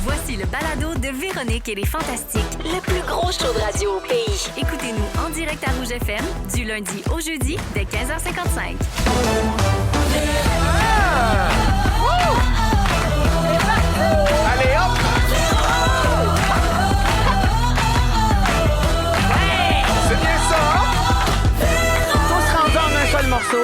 Voici le balado de Véronique et les Fantastiques. Le plus gros show de radio au pays. Écoutez-nous en direct à Rouge FM du lundi au jeudi dès 15h55. Allez, hop! C'est bien ça, hein? Tous rendus en un seul morceau.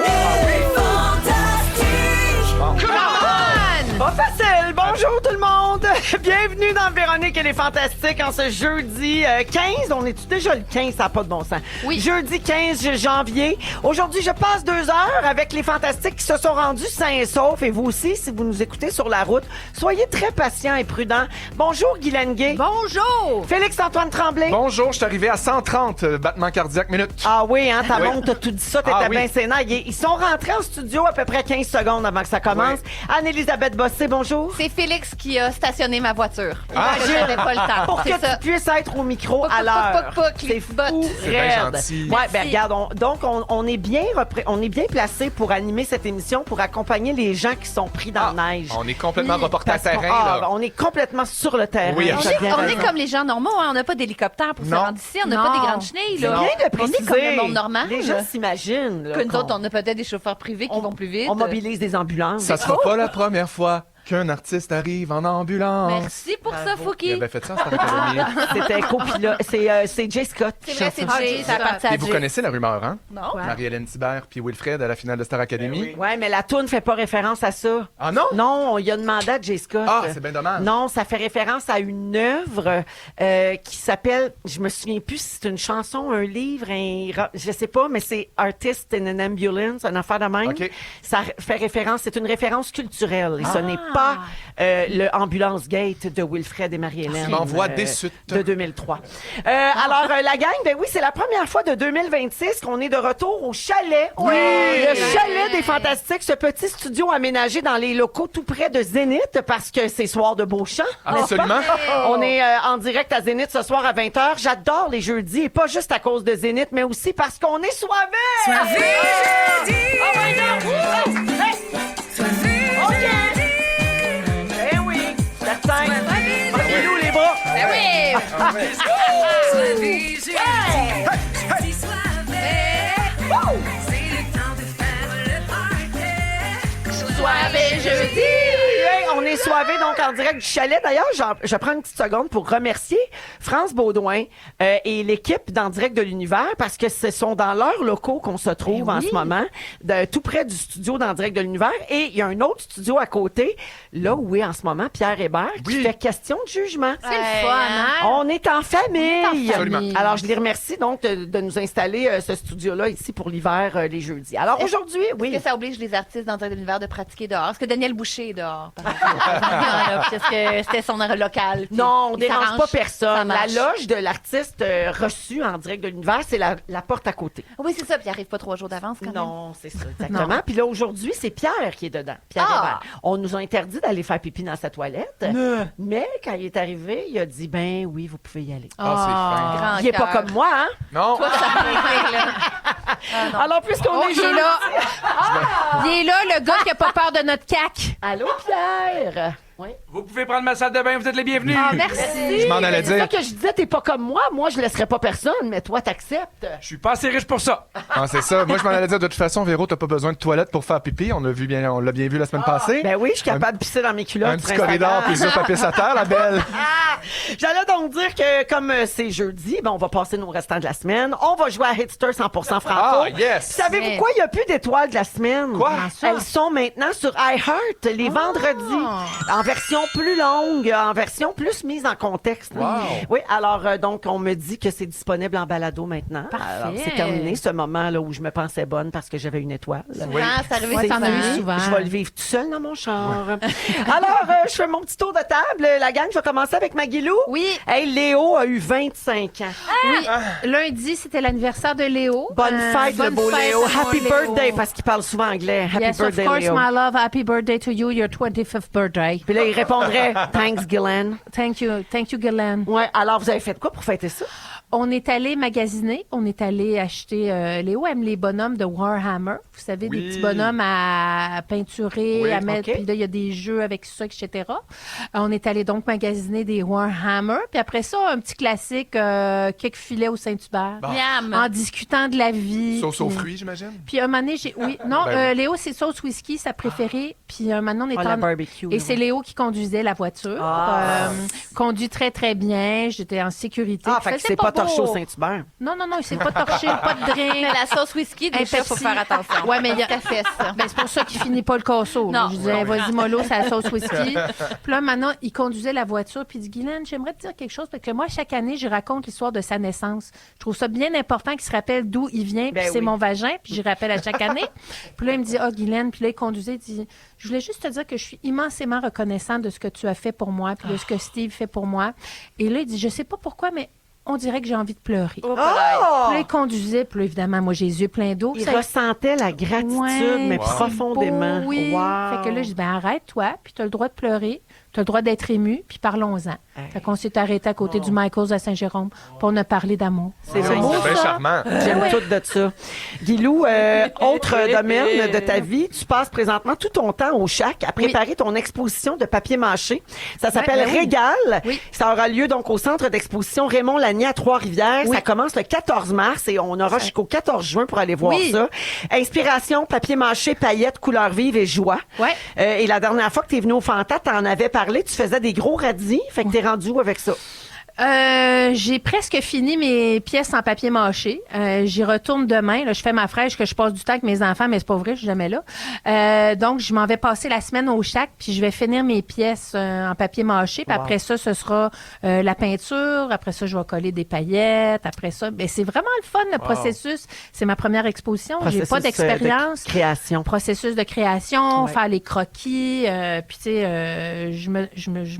Come on! Pas facile! Bonjour tout le monde! Bienvenue dans Véronique et les Fantastiques en ce jeudi 15. On est déjà le 15, ça n'a pas de bon sens. Oui. Jeudi 15 janvier. Aujourd'hui, je passe 2 heures avec les Fantastiques qui se sont rendus sains et saufs. Et vous aussi, si vous nous écoutez sur la route, soyez très patients et prudents. Bonjour, Guylaine Gay. Bonjour! Félix-Antoine Tremblay. Bonjour, je suis arrivé à 130 battements cardiaques minutes. Ah oui, hein, ta Oui. montre, t'as tout dit ça, t'étais Ah oui. bien sénat. Ils sont rentrés en studio à peu près 15 secondes avant que ça commence. Anne-Élisabeth Bossé, bonjour. C'est Félix qui a stationné ma voiture. Ah. Parce que j'avais pas le temps. Pour que C'est ça. tu puisses être au micro Poc, à poc, l'heure. poc, poc, C'est les fou, bottes. C'est bien raide. gentil. Ouais, Merci. regarde, on est bien placé pour animer cette émission, pour accompagner les gens qui sont pris dans la neige. On est complètement Oui, reporté à Parce qu'on- terrain, là. on est complètement sur le terrain. Oui, On T'as bien est raison. comme les gens normaux, hein. On n'a pas d'hélicoptère pour se Non. rendre ici. On n'a pas des grandes chenilles, C'est là. bien de On est préciser. comme le monde normal. Les gens s'imaginent là, Que nous qu'on- autres, on a peut-être des chauffeurs privés qui vont plus vite. on mobilise des ambulances. Ça sera pas la première fois qu'un artiste arrive en ambulance. Merci pour ça, Il Fouki. avait fait ça en Star Academy. C'était copilote. C'est Jay Scott. C'est vrai, c'est chanson. Jay. Ça appartient à Et vous Jay. connaissez la rumeur, hein? Non? Marie-Hélène Thibert puis Wilfred à la finale de Star Academy. Ouais, mais la toune fait pas référence à ça. Ah non? Non, il y a demandé à Jay Scott. Ah, c'est bien dommage. Non, ça fait référence à une œuvre qui s'appelle, je me souviens plus si c'est une chanson, un livre, je sais pas, mais c'est Artist in an Ambulance, une affaire de même. OK. Ça fait référence, c'est une référence culturelle et ce Ah. n'est pas le Ambulance Gate de Wilfred et Marie-Hélène. Tu m'envoies des suites. De 2003. Alors, la gang, ben oui, c'est la première fois de 2026 qu'on est de retour au chalet. Oui! Le chalet des Fantastiques, ce petit studio aménagé dans les locaux tout près de Zénith parce que c'est soir de Beauchamp. Absolument. On est en direct à Zénith ce soir à 20h. J'adore les jeudis et pas juste à cause de Zénith, mais aussi parce qu'on est soivé! Soivé! Oh my God! OK! Eh oui! Certain! Levez-nous les bras! Ben oui! Soirée jeudi! Hey, on est soivé donc en direct du chalet. D'ailleurs, je prends une petite seconde pour remercier France Baudouin et l'équipe d'En direct de l'univers parce que ce sont dans leurs locaux qu'on se trouve en ce moment, tout près du studio d'En direct de l'univers. Et il y a un autre studio à côté, là où est en ce moment Pierre Hébert, qui Oui. fait question de jugement. C'est le fun, hein? On est en famille. Absolument. Alors, je les remercie donc de nous installer ce studio-là ici pour l'hiver, les jeudis. Alors, aujourd'hui, oui. Est-ce que ça oblige les artistes dans de l'univers de pratiquer dehors? Est-ce que Daniel Boucher est dehors? Par exemple? Parce que c'était son local. puis Non, on il dérange s'arrange, pas ça personne. La marche. loge de l'artiste reçu en direct de l'univers, c'est la porte à côté. Oui, c'est ça. Puis il arrive pas 3 jours d'avance quand même. Non, c'est ça, exactement. Puis là, aujourd'hui, c'est Pierre qui est dedans. Pierre Ah! Hébert. On nous a interdit d'aller faire pipi dans sa toilette. Mais quand il est arrivé, il a dit, ben oui, vous pouvez y aller. Ah, c'est fin. Grand Il est pas cœur. comme moi, hein? Non. Toi, ça m'intrigue, là. Alors, puisqu'on est Il est jeudi- là. Il est là, le gars qui a pas peur de notre cac. Allô, Pierre? Oui. Vous pouvez prendre ma salle de bain, vous êtes les bienvenus. Ah, merci. Je m'en allais C'est ça dire. que je disais, t'es pas comme moi. Moi, je laisserais pas personne, mais toi, t'acceptes. Je suis pas assez riche pour ça. Ah, c'est ça. Moi, je m'en allais dire, de toute façon, Véro, t'as pas besoin de toilette pour faire pipi. On l'a bien vu la semaine passée. Ben oui, je suis capable de pisser dans mes culottes. Un sur petit corridor, Instagram. puis ça, papier à terre, la belle. J'allais donc dire que comme c'est jeudi, ben on va passer nos restants de la semaine. On va jouer à Hitster 100% franco. Ah, yes! Savez-vous quoi? Il n'y a plus d'étoiles de la semaine. Quoi? Elles sont maintenant sur iHeart les vendredis. En version plus longue, en version plus mise en contexte. Wow. Oui, alors donc on me dit que c'est disponible en balado maintenant. Alors c'est terminé ce moment là où je me pensais bonne parce que j'avais une étoile. Oui. Ah, c'est arrivé C'est souvent. fini. Je vais le vivre tout seul dans mon char. Alors, je fais mon petit tour de table. La gang, je vais commencer avec Maguilou. Oui. Hey, Léo a eu 25 ans. Oui, lundi, c'était l'anniversaire de Léo. Bonne fête, le bonne beau fête, Léo. le beau Happy Léo. birthday, parce qu'il parle souvent anglais. Happy Yes, birthday, of course, Léo. my love. Happy birthday to you, your 25th birthday. Puis là, il répondrait, thanks, Guylaine. Thank you, Guylaine. Ouais, alors vous avez fait quoi pour fêter ça? on est allé magasiner, on est allé acheter... Léo aime les bonhommes de Warhammer. Vous savez, des petits bonhommes à peinturer, Oui, à mettre... Puis là, il y a des jeux avec ça, etc. On est allé donc magasiner des Warhammer. Puis après ça, un petit classique, quelques filets au Saint-Hubert. Bon. Miam. En discutant de la vie. Sauce aux puis- fruits, j'imagine? Puis un moment donné, oui. Non, Ben oui. Léo, c'est sauce whisky, sa préférée. Puis un moment donné, on est la en... barbecue. Et c'est Léo qui conduisait la voiture. Conduit très, très bien. J'étais en sécurité. Ah, Puis fait que faisait c'est pas beau. torché au Saint-Hubert. Non, il s'est pas torché, pas de drink. Mais la sauce whisky, déjà, il faut Pepsi. faire attention. Ouais, mais il y a- Ça fait ça. Ben, c'est pour ça qu'il finit pas le casseau. Non. Je disais, vas-y, mollo, c'est la sauce whisky. Puis là, maintenant, il conduisait la voiture, puis il dit, Guylaine, j'aimerais te dire quelque chose, parce que moi, chaque année, je raconte l'histoire de sa naissance. Je trouve ça bien important qu'il se rappelle d'où il vient, puis Ben c'est oui. mon vagin, puis j'y rappelle à chaque année. Puis là, il me dit, Guylaine, puis là, il conduisait, il dit, je voulais juste te dire que je suis immensément reconnaissant de ce que tu as fait pour moi, puis de ce que Steve fait pour moi. Et là, il dit, je sais pas pourquoi, mais on dirait que j'ai envie de pleurer. Oh, Oh! Puis là, il conduisait, puis là, évidemment, moi, j'ai les yeux pleins d'eau. Il Ça- ressentait la gratitude, Ouais, mais Wow. profondément. beau, oui. Wow. Fait que là, je dis, ben arrête-toi, puis tu as le droit de pleurer, tu as le droit d'être ému, puis parlons-en. Fait qu'on s'est arrêté à côté du Michaels à Saint-Jérôme pour ne parler d'amour. C'est C'est beau, bien ça. charmant. J'aime tout de ça. Guilou, autre domaine de ta vie, tu passes présentement tout ton temps au Chac à préparer ton exposition de papier mâché. Ça s'appelle ben oui. Régal. Oui. Ça aura lieu donc au centre d'exposition Raymond Lanier à Trois-Rivières. Oui. Ça commence le 14 mars et on aura jusqu'au 14 juin pour aller voir Oui. ça. Inspiration, papier mâché, paillettes, couleurs vives et joie. Ouais. Et la dernière fois que tu es venu au Fanta, tu en avais parlé, tu faisais des gros radis. Fait que t'es rendu où avec ça? J'ai presque fini mes pièces en papier mâché. J'y retourne demain. Là, je fais ma fraîche que je passe du temps avec mes enfants, mais c'est pas vrai, je suis jamais là. Donc, je m'en vais passer la semaine au Chac, puis je vais finir mes pièces en papier mâché. Puis après ça, ce sera la peinture. Après ça, je vais coller des paillettes. Après ça, ben, c'est vraiment le fun, le processus. C'est ma première exposition. J'ai pas Processus, d'expérience. de création. Processus de création, Ouais. faire les croquis. Puis, tu sais, je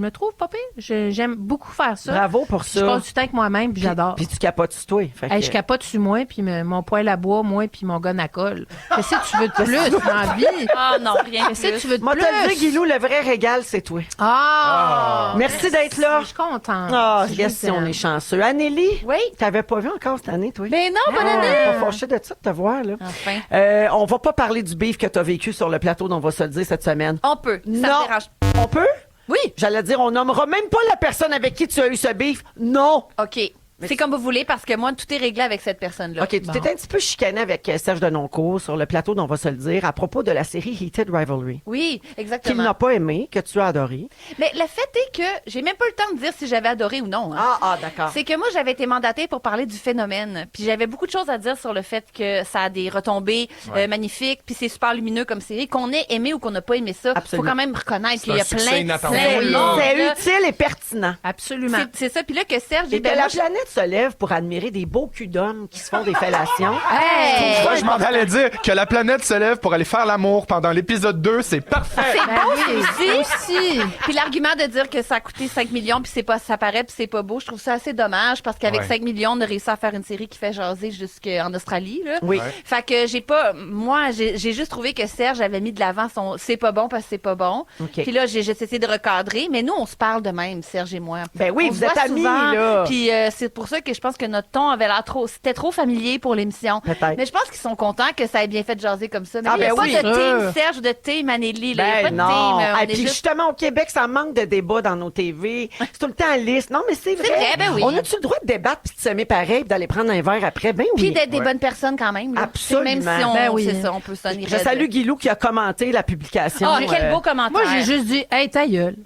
me trouve pas pire. J'aime beaucoup faire ça. Bravo pour Je ça. passe du temps avec moi-même, puis j'adore. Puis tu capotes sur toi. Fait Hey, que- je capote sur moi, puis mon poêle à bois, moi, puis mon gun à colle. Qu'est-ce que tu veux de plus dans la vie? Ah non, rien de Qu'est-ce que plus. tu veux de Moi, plus? te le dis, Guilou, le vrai régal, c'est toi. Ah! Merci d'être là. Je suis contente. Ah, Je yes, vous si on aime. est chanceux. Anneli, Oui. t'avais pas vu encore cette année, toi? Mais non, bonne année. Pas fâché de ça de te voir, là. Enfin. On va pas parler du beef que t'as vécu sur le plateau, dont on va se le dire cette semaine. On peut. Ça Non. me dérange. On peut? Oui. J'allais dire, on nommera même pas la personne avec qui tu as eu ce beef. Non! OK. C'est comme vous voulez parce que moi, tout est réglé avec cette personne-là. OK, tu t'étais un petit peu chicané avec Serge Denoncourt sur le plateau, dont on va se le dire, à propos de la série Heated Rivalry. Oui, Qu'il exactement. n'a pas aimé, que tu as adoré. Mais le fait est que j'ai même pas le temps de dire si j'avais adoré ou non. hein. D'accord. C'est que moi, j'avais été mandatée pour parler du phénomène. Puis j'avais beaucoup de choses à dire sur le fait que ça a des retombées magnifiques, puis c'est super lumineux comme série. Qu'on ait aimé ou qu'on n'a pas aimé ça, Absolument. faut quand même reconnaître qu'il y un a succès plein inattendu, de là. monde, C'est là. utile et pertinent. Absolument. C'est ça. Puis là, que Serge... Et ben, que moi, la je- planète se lève pour admirer des beaux culs d'hommes qui se font des fellations. Hey! Moi, je m'en allais dire que la planète se lève pour aller faire l'amour pendant l'épisode 2, c'est parfait. C'est Ben beau, oui, c'est aussi. Puis l'argument de dire que ça a coûté 5 millions puis c'est pas ça paraît puis c'est pas beau, je trouve ça assez dommage parce qu'avec Ouais. 5 millions, on a réussi à faire une série qui fait jaser jusqu'en Australie là. Oui. Ouais. Fait que j'ai juste trouvé que Serge avait mis de l'avant son c'est pas bon parce que c'est pas bon. OK. Puis là j'ai essayé de recadrer, mais nous on se parle de même Serge et moi. Ben oui, On vous se êtes voit amis, souvent, là. Puis c'est pour ça que je pense que notre ton avait l'air c'était trop familier pour l'émission. Peut-être. Mais je pense qu'ils sont contents que ça ait bien fait jaser comme ça. Mais Ah, il y a ben pas oui. de team Sûr. Serge ou de team Anneli là. Il y a pas Ben de non. team. On Et est puis juste justement, au Québec, ça manque de débat dans nos TV. C'est tout le temps lisse. Non, mais c'est vrai. vrai, ben oui. On a-tu le droit de débattre puis de s'aimer pareil puis d'aller prendre un verre après? Ben oui. Puis d'être des Ouais. bonnes personnes quand même. Là. Absolument. Même si on, Ben oui. c'est ça, on peut sonner. Je salue Guilou qui a commenté la publication. Oh, quel beau commentaire. Moi, j'ai juste dit, hey, ta gueule.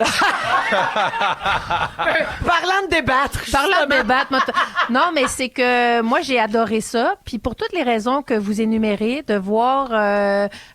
Parlant de débattre. Parlant de débattre, moi, non, mais c'est que moi, j'ai adoré ça. Puis pour toutes les raisons que vous énumérez, de voir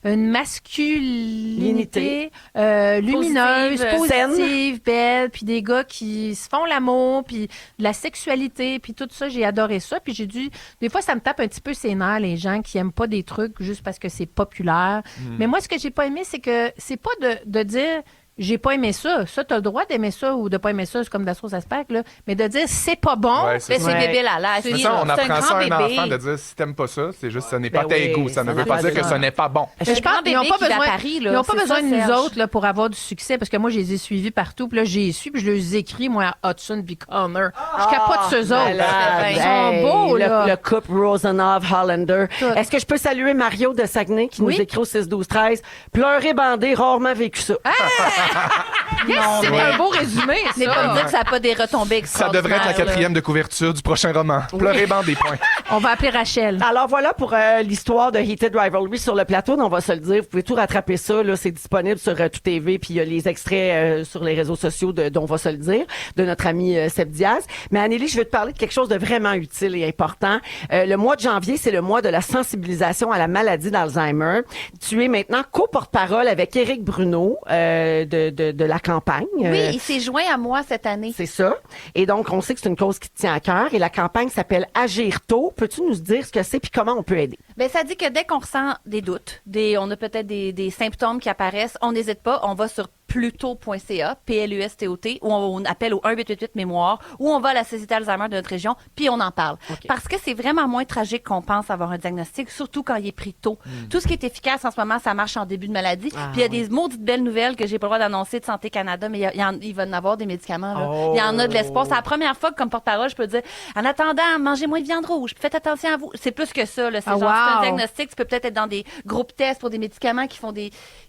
une masculinité lumineuse, positive, belle, puis des gars qui se font l'amour, puis de la sexualité, puis tout ça, j'ai adoré ça. Puis j'ai dû... Des fois, ça me tape un petit peu ses nerfs, les gens qui aiment pas des trucs juste parce que c'est populaire. Mais moi, ce que j'ai pas aimé, c'est que c'est pas de dire... j'ai pas aimé ça. Ça, t'as le droit d'aimer ça ou de pas aimer ça, c'est comme de la sauce à spag, là. Mais de dire c'est pas bon, Ouais, c'est Mais ça. c'est bébé là, là. Mais ça, on c'est un apprend ça à un grand enfant bébé. de dire si t'aimes pas ça, c'est juste ça n'est Ben pas tes oui, goûts. Ça ne ça veut pas n'a dire pas que ça. ce n'est pas bon. Je pense grand qu'ils n'ont bébé pas qui vit à besoin, Paris, là. ils ont pas C'est besoin ça, de nous Serge. autres là, pour avoir du succès, parce que moi, je les ai suivis partout. Puis là, j'ai su, puis je les écris, moi, à Hudson puis Connor. Je capote sur eux autres. Malade. Ils sont beaux, le, là. le couple Rosenov-Hollander. Tout. Est-ce que je peux saluer Mario de Saguenay qui Oui. nous écrit au 6-12-13? Pleurer bandé, rarement vécu ça. Yes, c'est un beau résumé, Mais pas me ça. dire que ça n'a pas des retombées Ça devrait être la extraordinaires, là. 4e de couverture du prochain roman. Pleurer bande des points. On va appeler Rachel. Alors voilà pour l'histoire de Heated Rivalry sur le plateau. On va se le dire, vous pouvez tout rattraper ça. Là, c'est disponible sur Tout TV, puis il y a les extraits sur les réseaux sociaux dont on va se le dire, de notre ami Seb Diaz. Mais Anneli, je veux te parler de quelque chose de vraiment utile et important. Le mois de janvier, c'est le mois de la sensibilisation à la maladie d'Alzheimer. Tu es maintenant co-porte-parole avec Éric Bruno de la campagne. Oui, il s'est joint à moi cette année. C'est ça. Et donc, on sait que c'est une cause qui te tient à cœur. Et la campagne s'appelle Agir tôt. Peux-tu nous dire ce que c'est puis comment on peut aider? Ben, ça dit que dès qu'on ressent des doutes, on a peut-être des symptômes qui apparaissent, on n'hésite pas, on va sur pluto.ca, P-L-U-S-T-O-T, où on appelle au 1-888 mémoire, où on va à la Société Alzheimer de notre région, puis on en parle. OK. Parce que c'est vraiment moins tragique qu'on pense avoir un diagnostic, surtout quand il est pris tôt. Tout ce qui est efficace en ce moment, ça marche en début de maladie. Ah, Puis il y a des maudites belles nouvelles que j'ai pas le droit d'annoncer de Santé Canada, mais il va en avoir des médicaments. Là. Oh. Il y en a de l'espoir. C'est la première fois que, comme porte-parole, je peux dire, en attendant, mangez moins de viande rouge, puis faites attention à vous. C'est plus que ça. Là. C'est Ah, genre, c'est un wow. diagnostic. Tu peux peut-être être dans des groupes tests pour des médicaments qui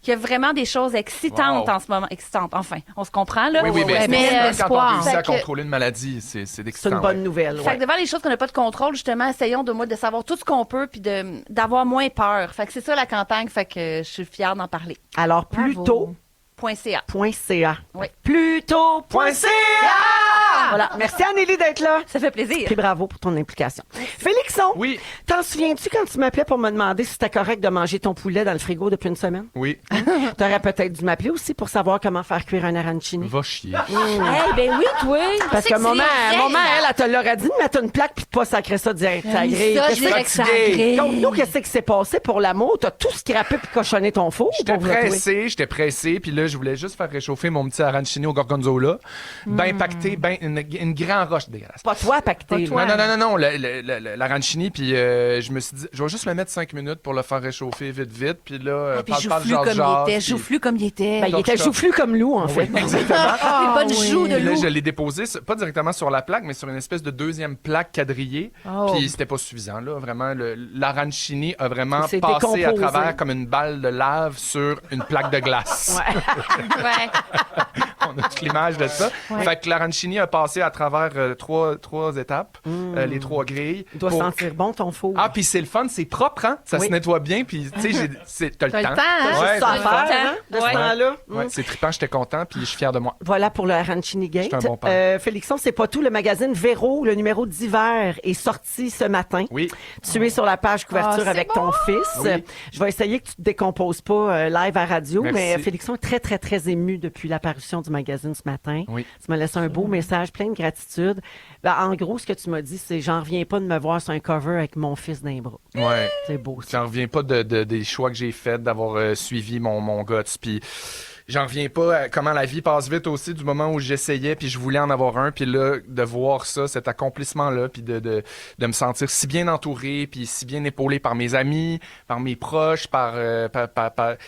y a vraiment des choses excitantes Wow. en ce moment. Excitantes, enfin. On se comprend, là? Oui, ouais. mais quand on espoir. réussit à Fait que- contrôler une maladie, c'est C'est excitant. une bonne nouvelle. Fait Ouais. que devant les choses qu'on n'a pas de contrôle, justement, essayons de savoir tout ce qu'on peut puis d'avoir moins peur. Fait que c'est ça la campagne. Fait que je suis fière d'en parler. Alors, Bravo. .ca. Pluto.ca. Oui. Pluto.ca! Voilà. Merci, Anneli, d'être là. Ça fait plaisir. Puis bravo pour ton implication. Félixon, Oui, t'en souviens-tu quand tu m'appelais pour me demander si c'était correct de manger ton poulet dans le frigo depuis une semaine? oui. T'aurais peut-être dû m'appeler aussi pour savoir comment faire cuire un arancini. Va chier. Eh ben oui, toi. Parce que maman, elle te l'aurait dit de mettre une plaque puis de pas sacrer ça direct à la grille. Ça, je Qu'est-ce dirais que que ça tu dis? grille. Donc, nous, qu'est-ce qui s'est passé pour l'amour? T'as tout scrappé puis cochonné ton four? J'étais pauvre toi? pressé, puis là, je voulais juste faire réchauffer mon petit arancini au gorgonzola. Ben pacté, ben une grande roche dégueulasse. Pas toi, pacté. Pas là. toi. Non, l'arancini, puis je me suis dit, je vais juste le mettre 5 minutes pour le faire réchauffer vite, puis là, Puis joufflu comme il était. Joufflu comme il était. Ben, il était Toc, toc. joufflu comme loup, en fait. Exactement. Des bonnes joues de Puis là, loup. je l'ai déposé, pas directement sur la plaque, mais sur une espèce de deuxième plaque quadrillée. Oh. Puis c'était pas suffisant, là. Vraiment, l'arancini a vraiment C'est passé à décomposé. travers comme une balle de lave sur une plaque de glace. Ouais. On a toute l'image de ça. Fait que l'arancini a passé à travers trois étapes, les 3 grilles. Il doit pour- sentir bon, ton four. Ah, puis c'est le fun, c'est propre, hein? Ça Oui. se nettoie bien, puis tu sais, t'as le T'as le temps. temps, hein? C'est Ouais, ça à c'est le fun. faire, hein, de ce Ouais. temps-là. Ouais, c'est trippant, j'étais content, puis je suis fier de moi. Voilà pour le Arancini Gate. Je suis un bon père. Félixon, c'est pas tout. Le magazine Véro, le numéro d'hiver, est sorti ce matin. Oui. Tu es sur la page couverture Ah, c'est avec ton fils. Oui. Je vais essayer que tu te décomposes pas live à radio, Merci. mais Félixon est très, très, très ému depuis l'apparition du magazine ce matin. Oui. Tu m'as laissé un beau message, plein de gratitude. Ben, en gros, ce que tu m'as dit, c'est j'en reviens pas de me voir sur un cover avec mon fils d'un bras. Ouais. C'est beau, ça. J'en reviens pas des choix que j'ai faits, d'avoir suivi mon guts, puis j'en reviens pas à comment la vie passe vite aussi du moment où j'essayais, puis je voulais en avoir un, puis là, de voir ça, cet accomplissement-là, puis de me sentir si bien entouré, puis si bien épaulé par mes amis, par mes proches,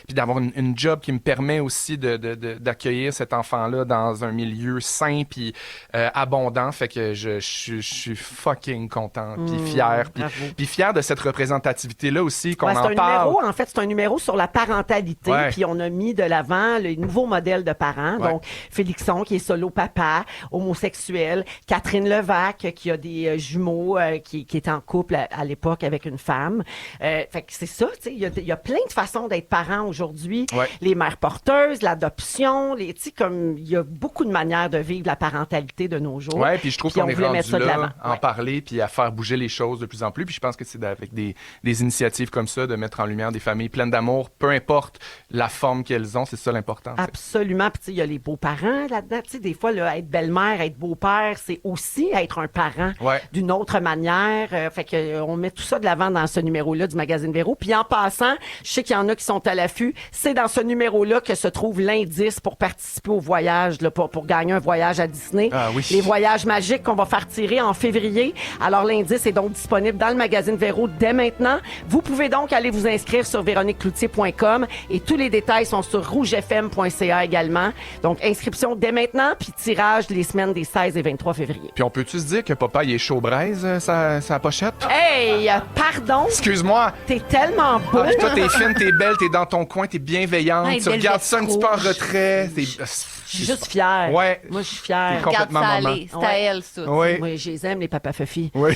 puis d'avoir une job qui me permet aussi d'accueillir cet enfant-là dans un milieu sain, puis abondant, fait que je suis fucking content, puis fier, bravo. puis fier de cette représentativité-là aussi, qu'on Ouais, c'est en un parle. numéro, en fait, c'est un numéro sur la parentalité. Ouais. Puis on a mis de l'avant les nouveaux modèles de parents. Ouais. Donc, Félixon, qui est solo papa, homosexuel. Catherine Levac, qui a des jumeaux, qui est en couple à l'époque avec une femme. Fait que c'est ça, tu sais. Il y a plein de façons d'être parent aujourd'hui. Ouais. Les mères porteuses, l'adoption, tu sais, comme il y a beaucoup de manières de vivre la parentalité de nos jours. Ouais, puis je trouve Puis qu'on on est voulait mettre rendu ça de là, l'avant. à en parler, puis à faire bouger les choses de plus en plus. Puis je pense que c'est avec des initiatives comme ça, de mettre en lumière des familles pleines d'amour, peu importe la forme qu'elles ont, c'est ça l'important. important. tu sais. Absolument. Puis, tu sais, il y a les beaux-parents là-dedans. Tu sais, des fois, là, être belle-mère, être beau-père, c'est aussi être un parent Ouais. d'une autre manière. Fait que on met tout ça de l'avant dans ce numéro-là du magazine Véro. Puis, en passant, je sais qu'il y en a qui sont à l'affût. C'est dans ce numéro-là que se trouve l'indice pour participer au voyage, là, pour gagner un voyage à Disney. Ah oui. Les voyages magiques qu'on va faire tirer en février. Alors, l'indice est donc disponible dans le magazine Véro dès maintenant. Vous pouvez donc aller vous inscrire sur véroniquecloutier.com et tous les détails sont sur rougefm.ca également. Donc, inscription dès maintenant, puis tirage les semaines des 16 et 23 février. Puis on peut-tu se dire que papa, il est chaud braise, sa pochette? Hey, pardon, Excuse-moi. t'es tellement beau. Ah, puis toi, t'es fine, t'es belle, t'es dans ton coin, t'es bienveillante. Ouais, tu belle regardes veste ça un petit peu en rouge. retrait. Je suis juste fière. Ouais. Moi, je suis fière. T'es complètement Regarde ça maman. aller. C'est à Ouais. elle, ça. Oui. Oui, je les aime, les papas Fifi. Oui.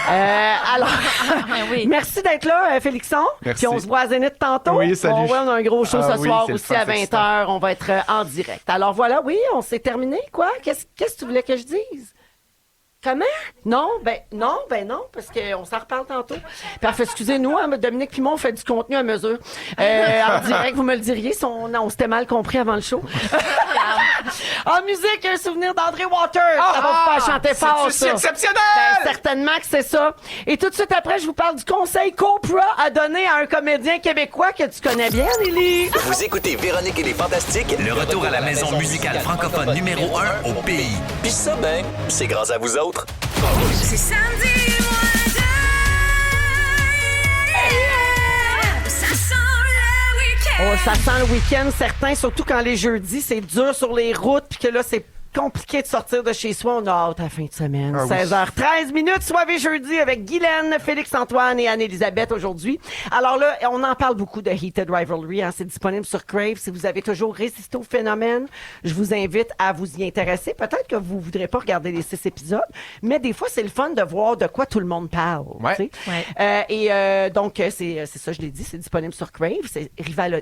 Alors, oui. merci d'être là, Félixon. Merci. Puis on se voit à Zénith tantôt. Oui, salut. On a un gros show Ah ce oui, soir c'est le aussi fun, à c'est 20h. On va être en direct. Alors voilà, oui, on s'est terminé, quoi? Qu'est-ce que tu voulais que je dise? Comment? Non, parce qu'on s'en reparle tantôt. Parfait, excusez-nous, hein, Dominique Pimon fait du contenu à mesure. En direct, vous me le diriez si on s'était mal compris avant le show. En musique, un souvenir d'André Waters. Ça va vous faire chanter fort, C'est ça. exceptionnel! Ben, certainement que c'est ça. Et tout de suite après, je vous parle du conseil qu'Oprah a donné à un comédien québécois que tu connais bien, Nelly. Vous écoutez Véronique et les Fantastiques, Le retour à la maison musicale francophone numéro 1 au pays. puis ça, ben, c'est grâce à vous autres. C'est samedi, ça sent le week-end. Oh, ça sent le week-end, certain, surtout quand les jeudis, c'est dur sur les routes, puis que là, c'est compliqué de sortir de chez soi. On a hâte à la fin de semaine. Ah oui. 16h13 minutes, soirée jeudi avec Guylaine, Félix-Antoine et Anne-Élisabeth aujourd'hui. Alors là, on en parle beaucoup de Heated Rivalry. Hein. C'est disponible sur Crave. Si vous avez toujours résisté au phénomène, je vous invite à vous y intéresser. Peut-être que vous voudrez pas regarder les 6 épisodes, mais des fois, c'est le fun de voir de quoi tout le monde parle. Ouais. Tu sais. Donc, c'est ça, je l'ai dit, c'est disponible sur Crave. C'est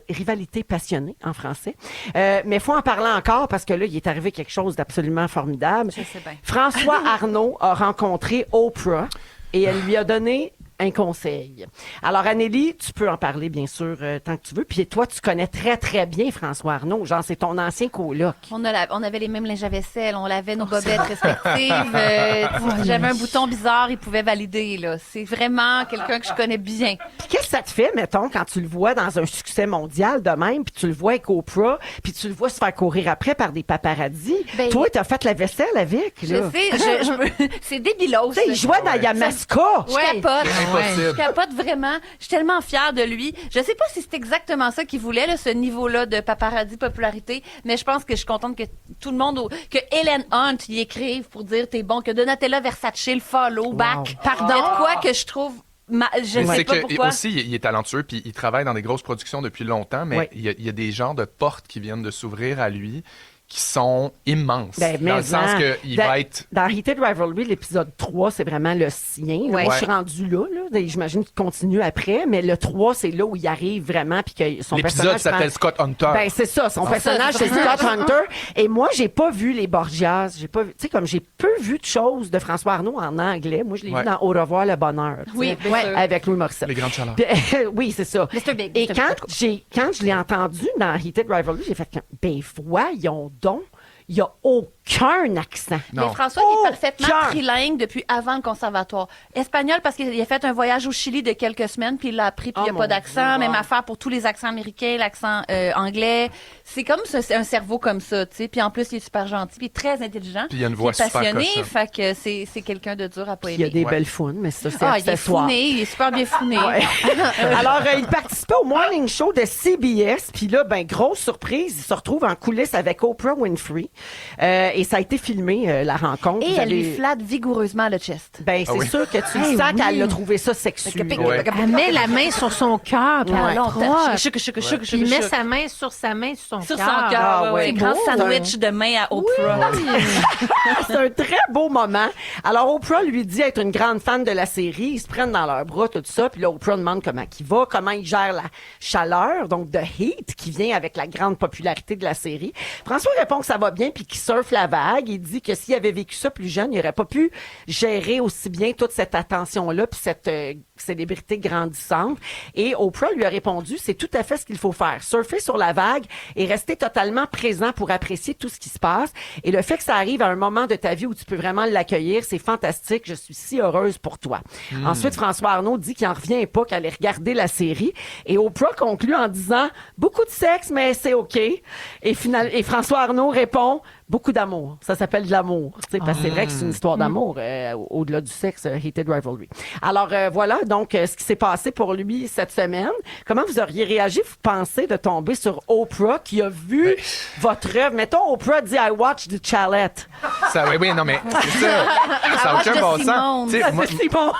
Rivalité passionnée en français. Mais il faut en parler encore parce que là, il est arrivé quelque chose d'absolument formidable. Je sais bien. François Arnault a rencontré Oprah et elle lui a donné un conseil. Alors, Anneli, tu peux en parler, bien sûr, tant que tu veux. Puis toi, tu connais très, très bien François Arnault. Genre, c'est ton ancien coloc. On avait les mêmes linges à vaisselle, on lavait nos bobettes respectives. J'avais un bouton bizarre, il pouvait valider. Là. C'est vraiment quelqu'un que je connais bien. Puis qu'est-ce que ça te fait, mettons, quand tu le vois dans un succès mondial de même, puis tu le vois avec Oprah, puis tu le vois se faire courir après par des paparazzis? Ben, Toi, t'as fait la vaisselle avec, Je là. sais, c'est débilos. Tu sais, il jouait dans Yamaska. Je capote. Impossible. Je capote vraiment. Je suis tellement fière de lui. Je sais pas si c'est exactement ça qu'il voulait, là, ce niveau-là de paparazzi popularité, mais je pense que je suis contente que tout le monde, que Helen Hunt y écrive pour dire t'es bon, que Donatella Versace le follow back. Pardon. Il y a de quoi que je trouve je Mais sais c'est pas que pourquoi. aussi, il est talentueux, puis il travaille dans des grosses productions depuis longtemps, mais Oui. il y a des genres de portes qui viennent de s'ouvrir à lui qui sont immenses. Ben, dans le mais sens non. qu'il Dans- va être... Dans Heated Rivalry, l'épisode 3, c'est vraiment le sien. Là. Ouais. Moi, je suis rendue là. J'imagine qu'il continue après, mais le 3, c'est là où il arrive vraiment. Puis que son L'épisode personnage s'appelle prend- Scott Hunter. Ben, c'est ça. Son personnage, ça, c'est c'est Scott Hunter. Et moi, j'ai pas vu les Borgias. J'ai pas vu, tu sais, comme j'ai peu vu de choses de François Arnault en anglais. Moi, je l'ai Ouais. vu dans Au revoir le bonheur. tu Oui, sais, bien sûr. avec Louis Morissette. Les grandes chaleurs. Puis, oui, c'est ça. Mr. Big, Et Mr. Big. quand je l'ai entendu dans Heated Rivalry, j'ai fait ben voyons donc, il y a aucun accent. Non. Mais François, il est parfaitement Aucun. trilingue depuis avant le conservatoire. Espagnol, parce qu'il a fait un voyage au Chili de quelques semaines, puis il l'a appris, puis il n'y a mon pas d'accent. Dieu, Même wow. affaire pour tous les accents américains, l'accent anglais. C'est comme c'est un cerveau comme ça, tu sais. Puis en plus, il est super gentil, puis il est très intelligent. Puis il y a une puis voix il est super passionné, cochonne. fait que c'est quelqu'un de dur à pas Il y a aimer. des Ouais. belles founes, mais ça, c'est Ah, il est accessoire. founé, il est super bien founé. Alors, il participait au morning show de CBS, puis là, ben grosse surprise, il se retrouve en coulisses avec Oprah Winfrey, et ça a été filmé la rencontre. Et Vous elle lui allez- flatte vigoureusement le chest. Ben c'est Ah oui. sûr que tu Eh sens oui. qu'elle a trouvé ça sexueux. Ouais. Elle met la main sur son cœur, puis elle approche. Puis il met sa main sur sa main sur son Sur cœur. son cœur, Ah, ouais, ouais. ouais. Grand Beau, sandwich de main à Oprah. C'est un très beau moment. Alors, Oprah lui dit être une grande fan de la série. Ils se prennent dans leurs bras, tout ça. Puis là, Oprah demande comment il va, comment il gère la chaleur, donc de heat, qui vient avec la grande popularité de la série. François répond que ça va bien, puis qu'il surfe la vague. Il dit que s'il avait vécu ça plus jeune, il n'aurait pas pu gérer aussi bien toute cette attention-là, puis cette célébrité grandissante. Et Oprah lui a répondu, c'est tout à fait ce qu'il faut faire. Surfer sur la vague et rester totalement présent pour apprécier tout ce qui se passe. Et le fait que ça arrive à un moment de ta vie où tu peux vraiment l'accueillir, c'est fantastique. Je suis si heureuse pour toi. Ensuite, François Arnaud dit qu'il en revient pas, qu'elle allait regarder la série. Et Oprah conclut en disant, beaucoup de sexe, mais c'est OK. Et François Arnaud répond, beaucoup d'amour. Ça s'appelle de l'amour. Tu sais, parce que c'est vrai que c'est une histoire d'amour, au-delà du sexe, Heated Rivalry. Alors, voilà, donc, ce qui s'est passé pour lui cette semaine. Comment vous auriez réagi, vous pensez, de tomber sur Oprah qui a vu votre œuvre? Mettons, Oprah dit, I watched the Chalet. Ça, oui, non, mais c'est ça. Ça n'a aucun bon sens. Tu sais, moi, C'est bon.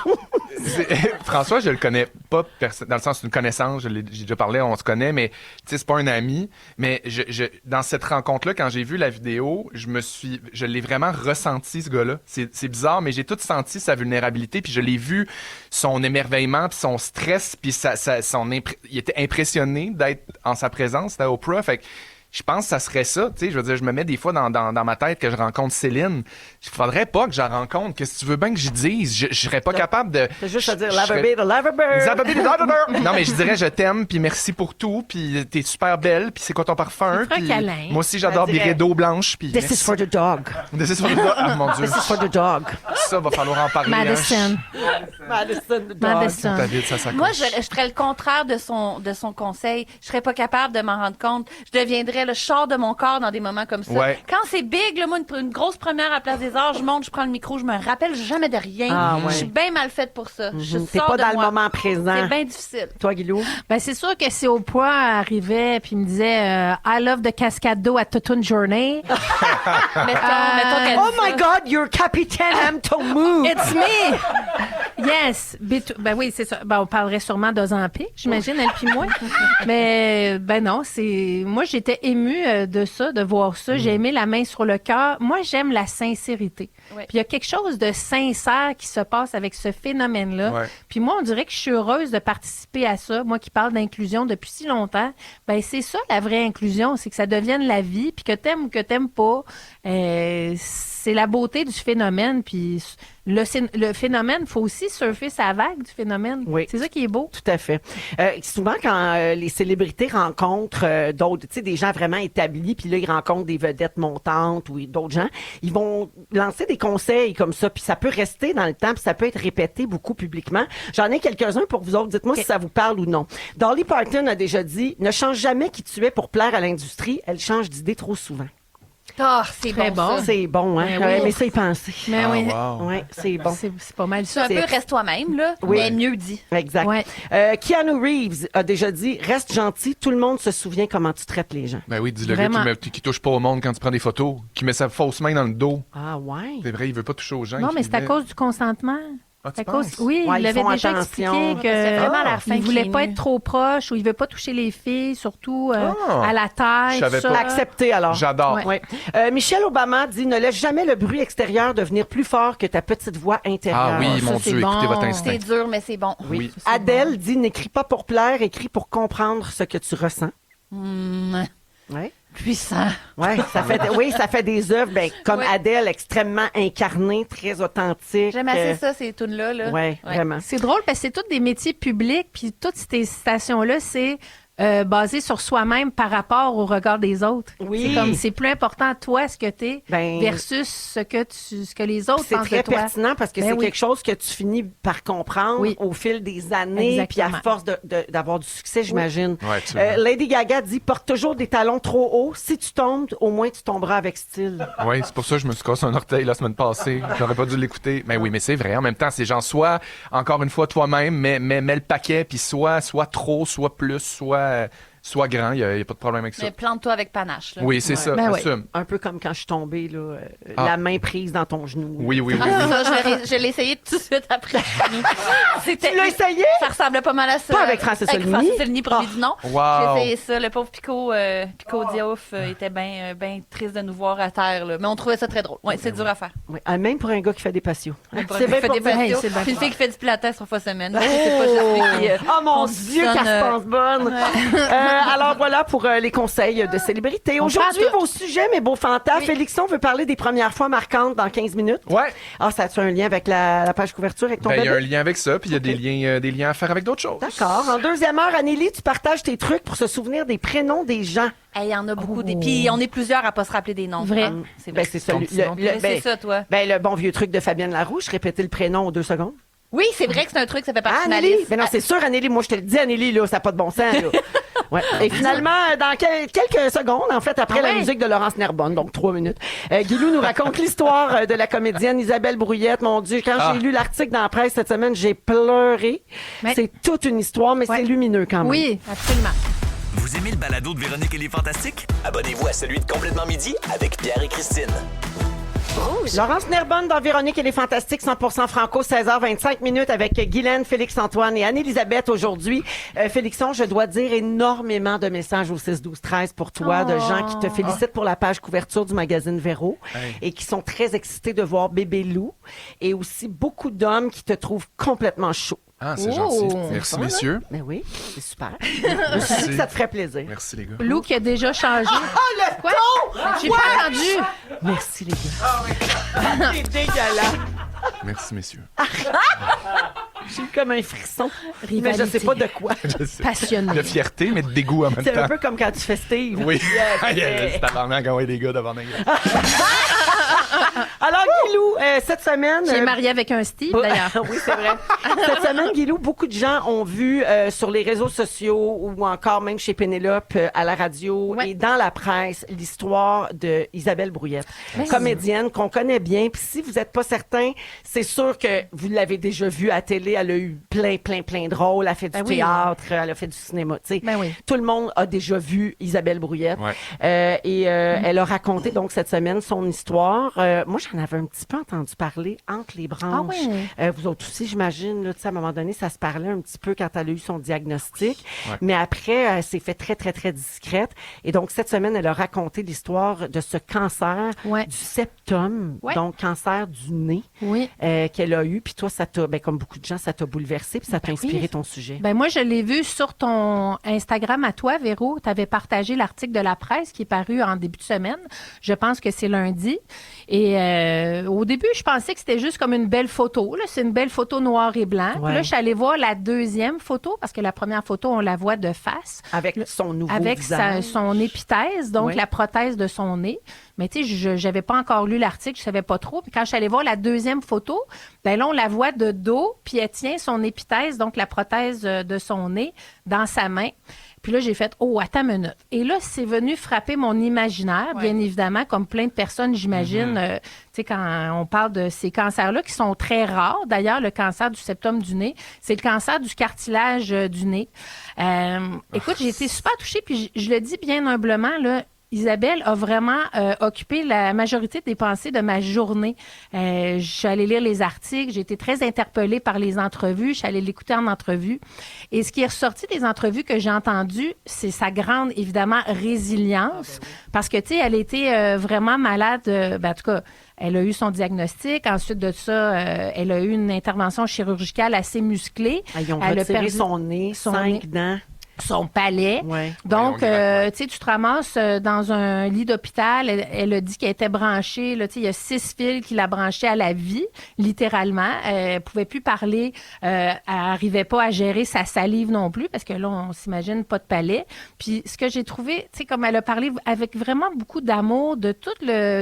François, je le connais pas dans le sens d'une connaissance, j'ai déjà parlé, on se connaît, mais tu sais, c'est pas un ami. Mais dans cette rencontre-là, quand j'ai vu la vidéo, je l'ai vraiment ressenti, ce gars-là. C'est bizarre, mais j'ai tout senti sa vulnérabilité, puis je l'ai vu, son émerveillement, puis son stress, puis il était impressionné d'être en sa présence, c'était Oprah. Fait que je pense que ça serait ça, tu sais, je veux dire, je me mets des fois dans ma tête que je rencontre Céline. Il faudrait pas que je la rencontre. Qu'est-ce que tu veux bien que j'y dise? Je serais pas capable de... C'est juste à dire, Loverbeard. Non, mais je dirais, je t'aime, puis merci pour tout, puis t'es super belle, puis c'est quoi ton parfum? feras un Puis câlin. moi aussi, j'adore Je des dirais, rideaux blanches, puis This is for the dog. This is for the dog. Ah, mon Dieu. This is for the dog. Ça, va falloir en parler. Madison. Madison, the dog. Madison. David, ça s'accroche. Moi, je ferais le contraire de son conseil. Je serais pas capable de m'en rendre compte. Je deviendrais le char de mon corps dans des moments comme ça. Ouais. Quand c'est big, là, moi, une grosse première à Place des Arts, je monte, je prends le micro, je me rappelle jamais de rien. Ah, ouais. Je suis bien mal faite pour ça. T'es pas dans le moment présent. C'est bien difficile. Toi, Guilou? Ben, c'est sûr que si Oprah arrivait puis me disait I love the cascade d'eau à toute une journée. Mettons qu'elle Oh dit my ça. God, you're Capitaine Hamtomu! It's me! Yes! Ben oui, c'est ça. Ben, on parlerait sûrement d'Ozempic, j'imagine, elle puis moi. Mais, ben non, moi, j'étais émue de ça, de voir ça. J'ai aimé la main sur le cœur. Moi, j'aime la sincérité. Ouais. Puis il y a quelque chose de sincère qui se passe avec ce phénomène-là. Ouais. Puis moi, on dirait que je suis heureuse de participer à ça. Moi qui parle d'inclusion depuis si longtemps, ben c'est ça la vraie inclusion, c'est que ça devienne la vie, puis que t'aimes ou que t'aimes pas. C'est la beauté du phénomène, puis le phénomène, faut aussi surfer sa vague du phénomène. Oui. C'est ça qui est beau. Tout à fait. Souvent, quand les célébrités rencontrent d'autres, tu sais, des gens vraiment établis, puis là, ils rencontrent des vedettes montantes ou d'autres gens, ils vont lancer des conseils comme ça, puis ça peut rester dans le temps, puis ça peut être répété beaucoup publiquement. J'en ai quelques-uns pour vous autres. Dites-moi si ça vous parle ou non. Dolly Parton a déjà dit « Ne change jamais qui tu es pour plaire à l'industrie. Elle change d'idée trop souvent. » Ah, c'est Très bon, bon. ça. C'est bon, hein? Ben oui. Ouais, mais ça y penser. Mais oui, Wow. Ouais, c'est bon. c'est pas mal C'est ça. un peu reste toi-même, là, Oui. mais mieux dit. Exact. Ouais. Keanu Reeves a déjà dit « Reste gentil, tout le monde se souvient comment tu traites les gens. Ben oui, dis le Vraiment. gars qui touche pas au monde quand tu prends des photos, qui met sa fausse main dans le dos. » Ah ouais? C'est vrai, il veut pas toucher aux gens. Non, mais qui c'est à met- cause du consentement. Ah, tu C'est à cause, penses? oui, Ouais, il ils avait font déjà attention. expliqué C'est vraiment à la fin qu'il voulait qu'il pas est être trop proche ou il veut pas toucher les filles, surtout Ah. à la taille. Je savais tout pas. ça. Accepté alors. J'adore. Ouais. Ouais. Michelle Obama dit « Ne laisse jamais le bruit extérieur devenir plus fort que ta petite voix intérieure. » Ah oui, ça, mon c'est Dieu, écoutez bon. votre instinct. C'est dur, mais c'est bon. Oui. Adèle dit « N'écris pas pour plaire, écris pour comprendre ce que tu ressens. Ouais. Puissant. Ouais, ça fait des œuvres comme Ouais. Adèle, extrêmement incarnées, très authentiques. J'aime assez ça, ces tunes-là. Là. Ouais, vraiment. C'est drôle parce que c'est tous des métiers publics, puis toutes ces citations-là, c'est basé sur soi-même par rapport au regard des autres. Oui. C'est comme c'est plus important toi ce que t'es Ben, versus ce que les autres c'est pensent très de toi. pertinent parce que Ben c'est oui. quelque chose que tu finis par comprendre Oui. au fil des années, puis Exactement. à force d'avoir du succès, j'imagine. Ouais, absolument. Lady Gaga dit « Porte toujours des talons trop hauts. Si tu tombes, au moins tu tomberas avec style. Oui, c'est pour ça que je me suis cassé un orteil la semaine passée. J'aurais pas dû l'écouter. Mais oui, mais c'est vrai. En même temps, c'est genre soit, encore une fois, toi-même, mais mets le paquet, puis soit trop, soit plus, soit grand. Il y a pas de problème avec ça. Mais plante-toi avec panache. Là. Oui, c'est ça. Ben oui. Assume. » Un peu comme quand je suis tombée, là, Ah. la main prise dans ton genou. Oui, oui, oui. Ah, oui. ça, je l'ai essayé tout de suite après. C'était, Tu l'as essayé? Ça ressemblait pas mal à ça. Pas avec Francis Avec Oligny? Francis Oligny, pour lui dire non. Wow. J'ai essayé ça. Le pauvre Pico Diouf était bien triste de nous voir à terre. Là. Mais on trouvait ça très drôle. Ouais, c'est dur à faire. Oui, même pour un gars qui fait des patios. Pour C'est un bien fait pour des dire. Hey, patios. c'est bien Puis une fort. fille qui fait du pilates 3 fois semaine. C'est pas juste lui qui, Oh mon on Dieu, sonne, qu'elle se pense bonne. Alors voilà pour les conseils de célébrités. Aujourd'hui, prend tout. vos sujets, mes beaux fantas. Félixon veut parler des premières fois marquantes dans 15 minutes. Ouais. Ah, ça a-tu un lien avec la page couverture avec ton Ben, il y a un bébé? lien avec ça, puis il y a des liens à faire avec d'autres choses. D'accord. En deuxième heure, Anneli, tu partages tes trucs pour se souvenir des prénoms des gens. Il y en a beaucoup. Puis on est plusieurs à pas se rappeler des noms. Vrai. Ah, c'est vrai. Ben, c'est celui, Ton petit nom. C'est ça, toi. le bon vieux truc de Fabienne Larouche, répéter le prénom aux 2 secondes. Oui, c'est vrai que c'est un truc, ça fait partie de ma Anneli? liste. Ben non, c'est sûr, Anneli. Moi, je te le dis, Anneli, là, ça n'a pas de bon sens, là. Ouais. Et finalement, dans quelques secondes, en fait, après la musique de Laurence Nerbonne, donc 3 minutes, Guilou nous raconte l'histoire de la comédienne Isabelle Brouillette. Mon Dieu, quand j'ai lu l'article dans la presse cette semaine, j'ai pleuré. Mais- C'est toute une histoire, mais c'est lumineux quand même. Oui, absolument. Vous aimez le balado de Véronique et les Fantastiques? Abonnez-vous à celui de Complètement Midi avec Pierre et Christine. Laurence Nerbonne dans Véronique et les Fantastiques 100% franco, 16h25 minutes avec Guylaine, Félix-Antoine et Anne-Élisabeth aujourd'hui. Félixon, je dois dire énormément de messages au 6-12-13 pour toi, de gens qui te félicitent pour la page couverture du magazine Véro et qui sont très excités de voir bébé Lou et aussi beaucoup d'hommes qui te trouvent complètement chaud. Ah, c'est gentil. Merci, fun, messieurs. Mais oui, c'est super. Je me suis dit que ça te ferait plaisir. Merci, les gars. Lou qui a déjà changé. le Quoi? J'ai pas entendu. Merci les gars. C'est dégueulasse. Merci, messieurs. J'ai eu comme un frisson. Mais Rivalité. je sais pas de quoi. Je sais. Passionné. De fierté, mais de dégoût en même C'est temps. un peu comme quand tu fais Steve. Oui. Yes. C'est tabarnak quand on est des gars devant des gars. Alors, Guilou, cette semaine... Qui est marié avec un Steve, d'ailleurs. Oui, c'est vrai. Cette semaine, Guilou, beaucoup de gens ont vu sur les réseaux sociaux ou encore même chez Pénélope à la radio Ouais. et dans la presse l'histoire de Isabelle Brouillette, comédienne qu'on connaît bien. Puis si vous n'êtes pas certain, c'est sûr que vous l'avez déjà vue à télé. Elle a eu plein de rôles. Elle a fait du oui. théâtre, elle a fait du cinéma. Tu sais, Ben oui. tout le monde a déjà vu Isabelle Brouillette. Ouais. Elle a raconté donc cette semaine son histoire. Moi, j'en avais un petit peu entendu parler entre les branches. Ah oui. Vous autres aussi, j'imagine, là, tu sais, à un moment donné, ça se parlait un petit peu quand elle a eu son diagnostic. Ouais. Mais après, elle s'est fait très discrète. Et donc, cette semaine, elle a raconté l'histoire de ce cancer Ouais. du septum, Ouais. donc cancer du nez, Oui. qu'elle a eu. Puis toi, ça t'a, comme beaucoup de gens, ça t'a bouleversé, puis ça t'a inspiré ton sujet. Ben moi, je l'ai vu sur ton Instagram à toi, Véro. Tu avais partagé l'article de la presse qui est paru en début de semaine. Je pense que c'est lundi. Et au début, je pensais que c'était juste comme une belle photo. Là, c'est une belle photo noir et blanc. Puis Ouais. là, je suis allée voir la deuxième photo parce que la première photo, on la voit de face. Avec son nouveau Avec visage. son épithèse, donc Oui. la prothèse de son nez. Mais tu sais, je n'avais pas encore lu l'article, je savais pas trop. Puis quand je suis allée voir la deuxième photo, ben là, on la voit de dos, puis elle tient son épithèse, donc la prothèse de son nez, dans sa main. Puis là, j'ai fait, oh, attends une minute. Et là, c'est venu frapper mon imaginaire, bien évidemment, comme plein de personnes, j'imagine. Tu sais, quand on parle de ces cancers-là, qui sont très rares. D'ailleurs, le cancer du septum du nez, c'est le cancer du cartilage du nez. Écoute, j'ai été super touchée, puis je le dis bien humblement, là, Isabelle a vraiment occupé la majorité des pensées de ma journée. Je suis allée lire les articles, j'ai été très interpellée par les entrevues, je suis allée l'écouter en entrevue. Et ce qui est ressorti des entrevues que j'ai entendues, c'est sa grande, évidemment, résilience. Parce que, tu sais, elle était vraiment malade, en tout cas, elle a eu son diagnostic. Ensuite de ça, elle a eu une intervention chirurgicale assez musclée. Ils ont Elle a retiré perdu son nez, son 5 nez. dents. son palais. Ouais. Donc, Ouais, on dirait, tu sais, tu te ramasses dans un lit d'hôpital. Elle a dit qu'elle était branchée. Là, tu sais, il y a 6 fils qui la branchaient à la vie, littéralement. Elle pouvait plus parler. Elle arrivait pas à gérer sa salive non plus, parce que là, on s'imagine pas de palais. Puis, ce que j'ai trouvé, tu sais, comme elle a parlé avec vraiment beaucoup d'amour de tout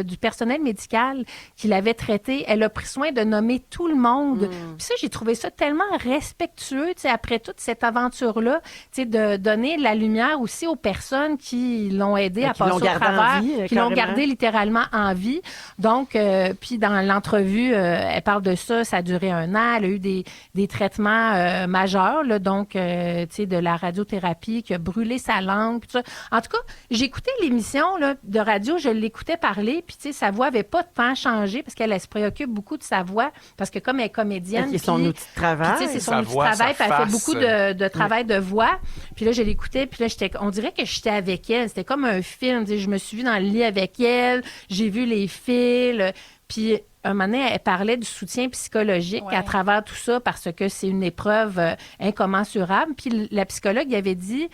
du personnel médical qui l'avait traité, elle a pris soin de nommer tout le monde. Puis ça, j'ai trouvé ça tellement respectueux, tu sais, après toute cette aventure-là, tu sais, de donner la lumière aussi aux personnes qui l'ont aidé à qui l'ont passer au gardé en travers, vie, qui l'ont carrément. gardé littéralement en vie. Donc, puis dans l'entrevue, elle parle de ça, ça a duré 1 an, elle a eu des traitements majeurs, là, donc, tu sais, de la radiothérapie qui a brûlé sa langue, puis tout ça. En tout cas, j'écoutais l'émission là, de radio, je l'écoutais parler, puis tu sais, sa voix avait pas tant changé parce qu'elle se préoccupe beaucoup de sa voix, parce que comme elle est comédienne, C'est son puis- outil de travail. puis, tu sais, c'est son Sa outil de voix, travail, sa puis elle fait face. beaucoup de travail de voix. Puis là, je l'écoutais, puis là, on dirait que j'étais avec elle. C'était comme un film. Tu sais, je me suis vue dans le lit avec elle, j'ai vu les fils, puis un moment donné, elle parlait du soutien psychologique à travers tout ça parce que c'est une épreuve incommensurable. Puis la psychologue avait dit,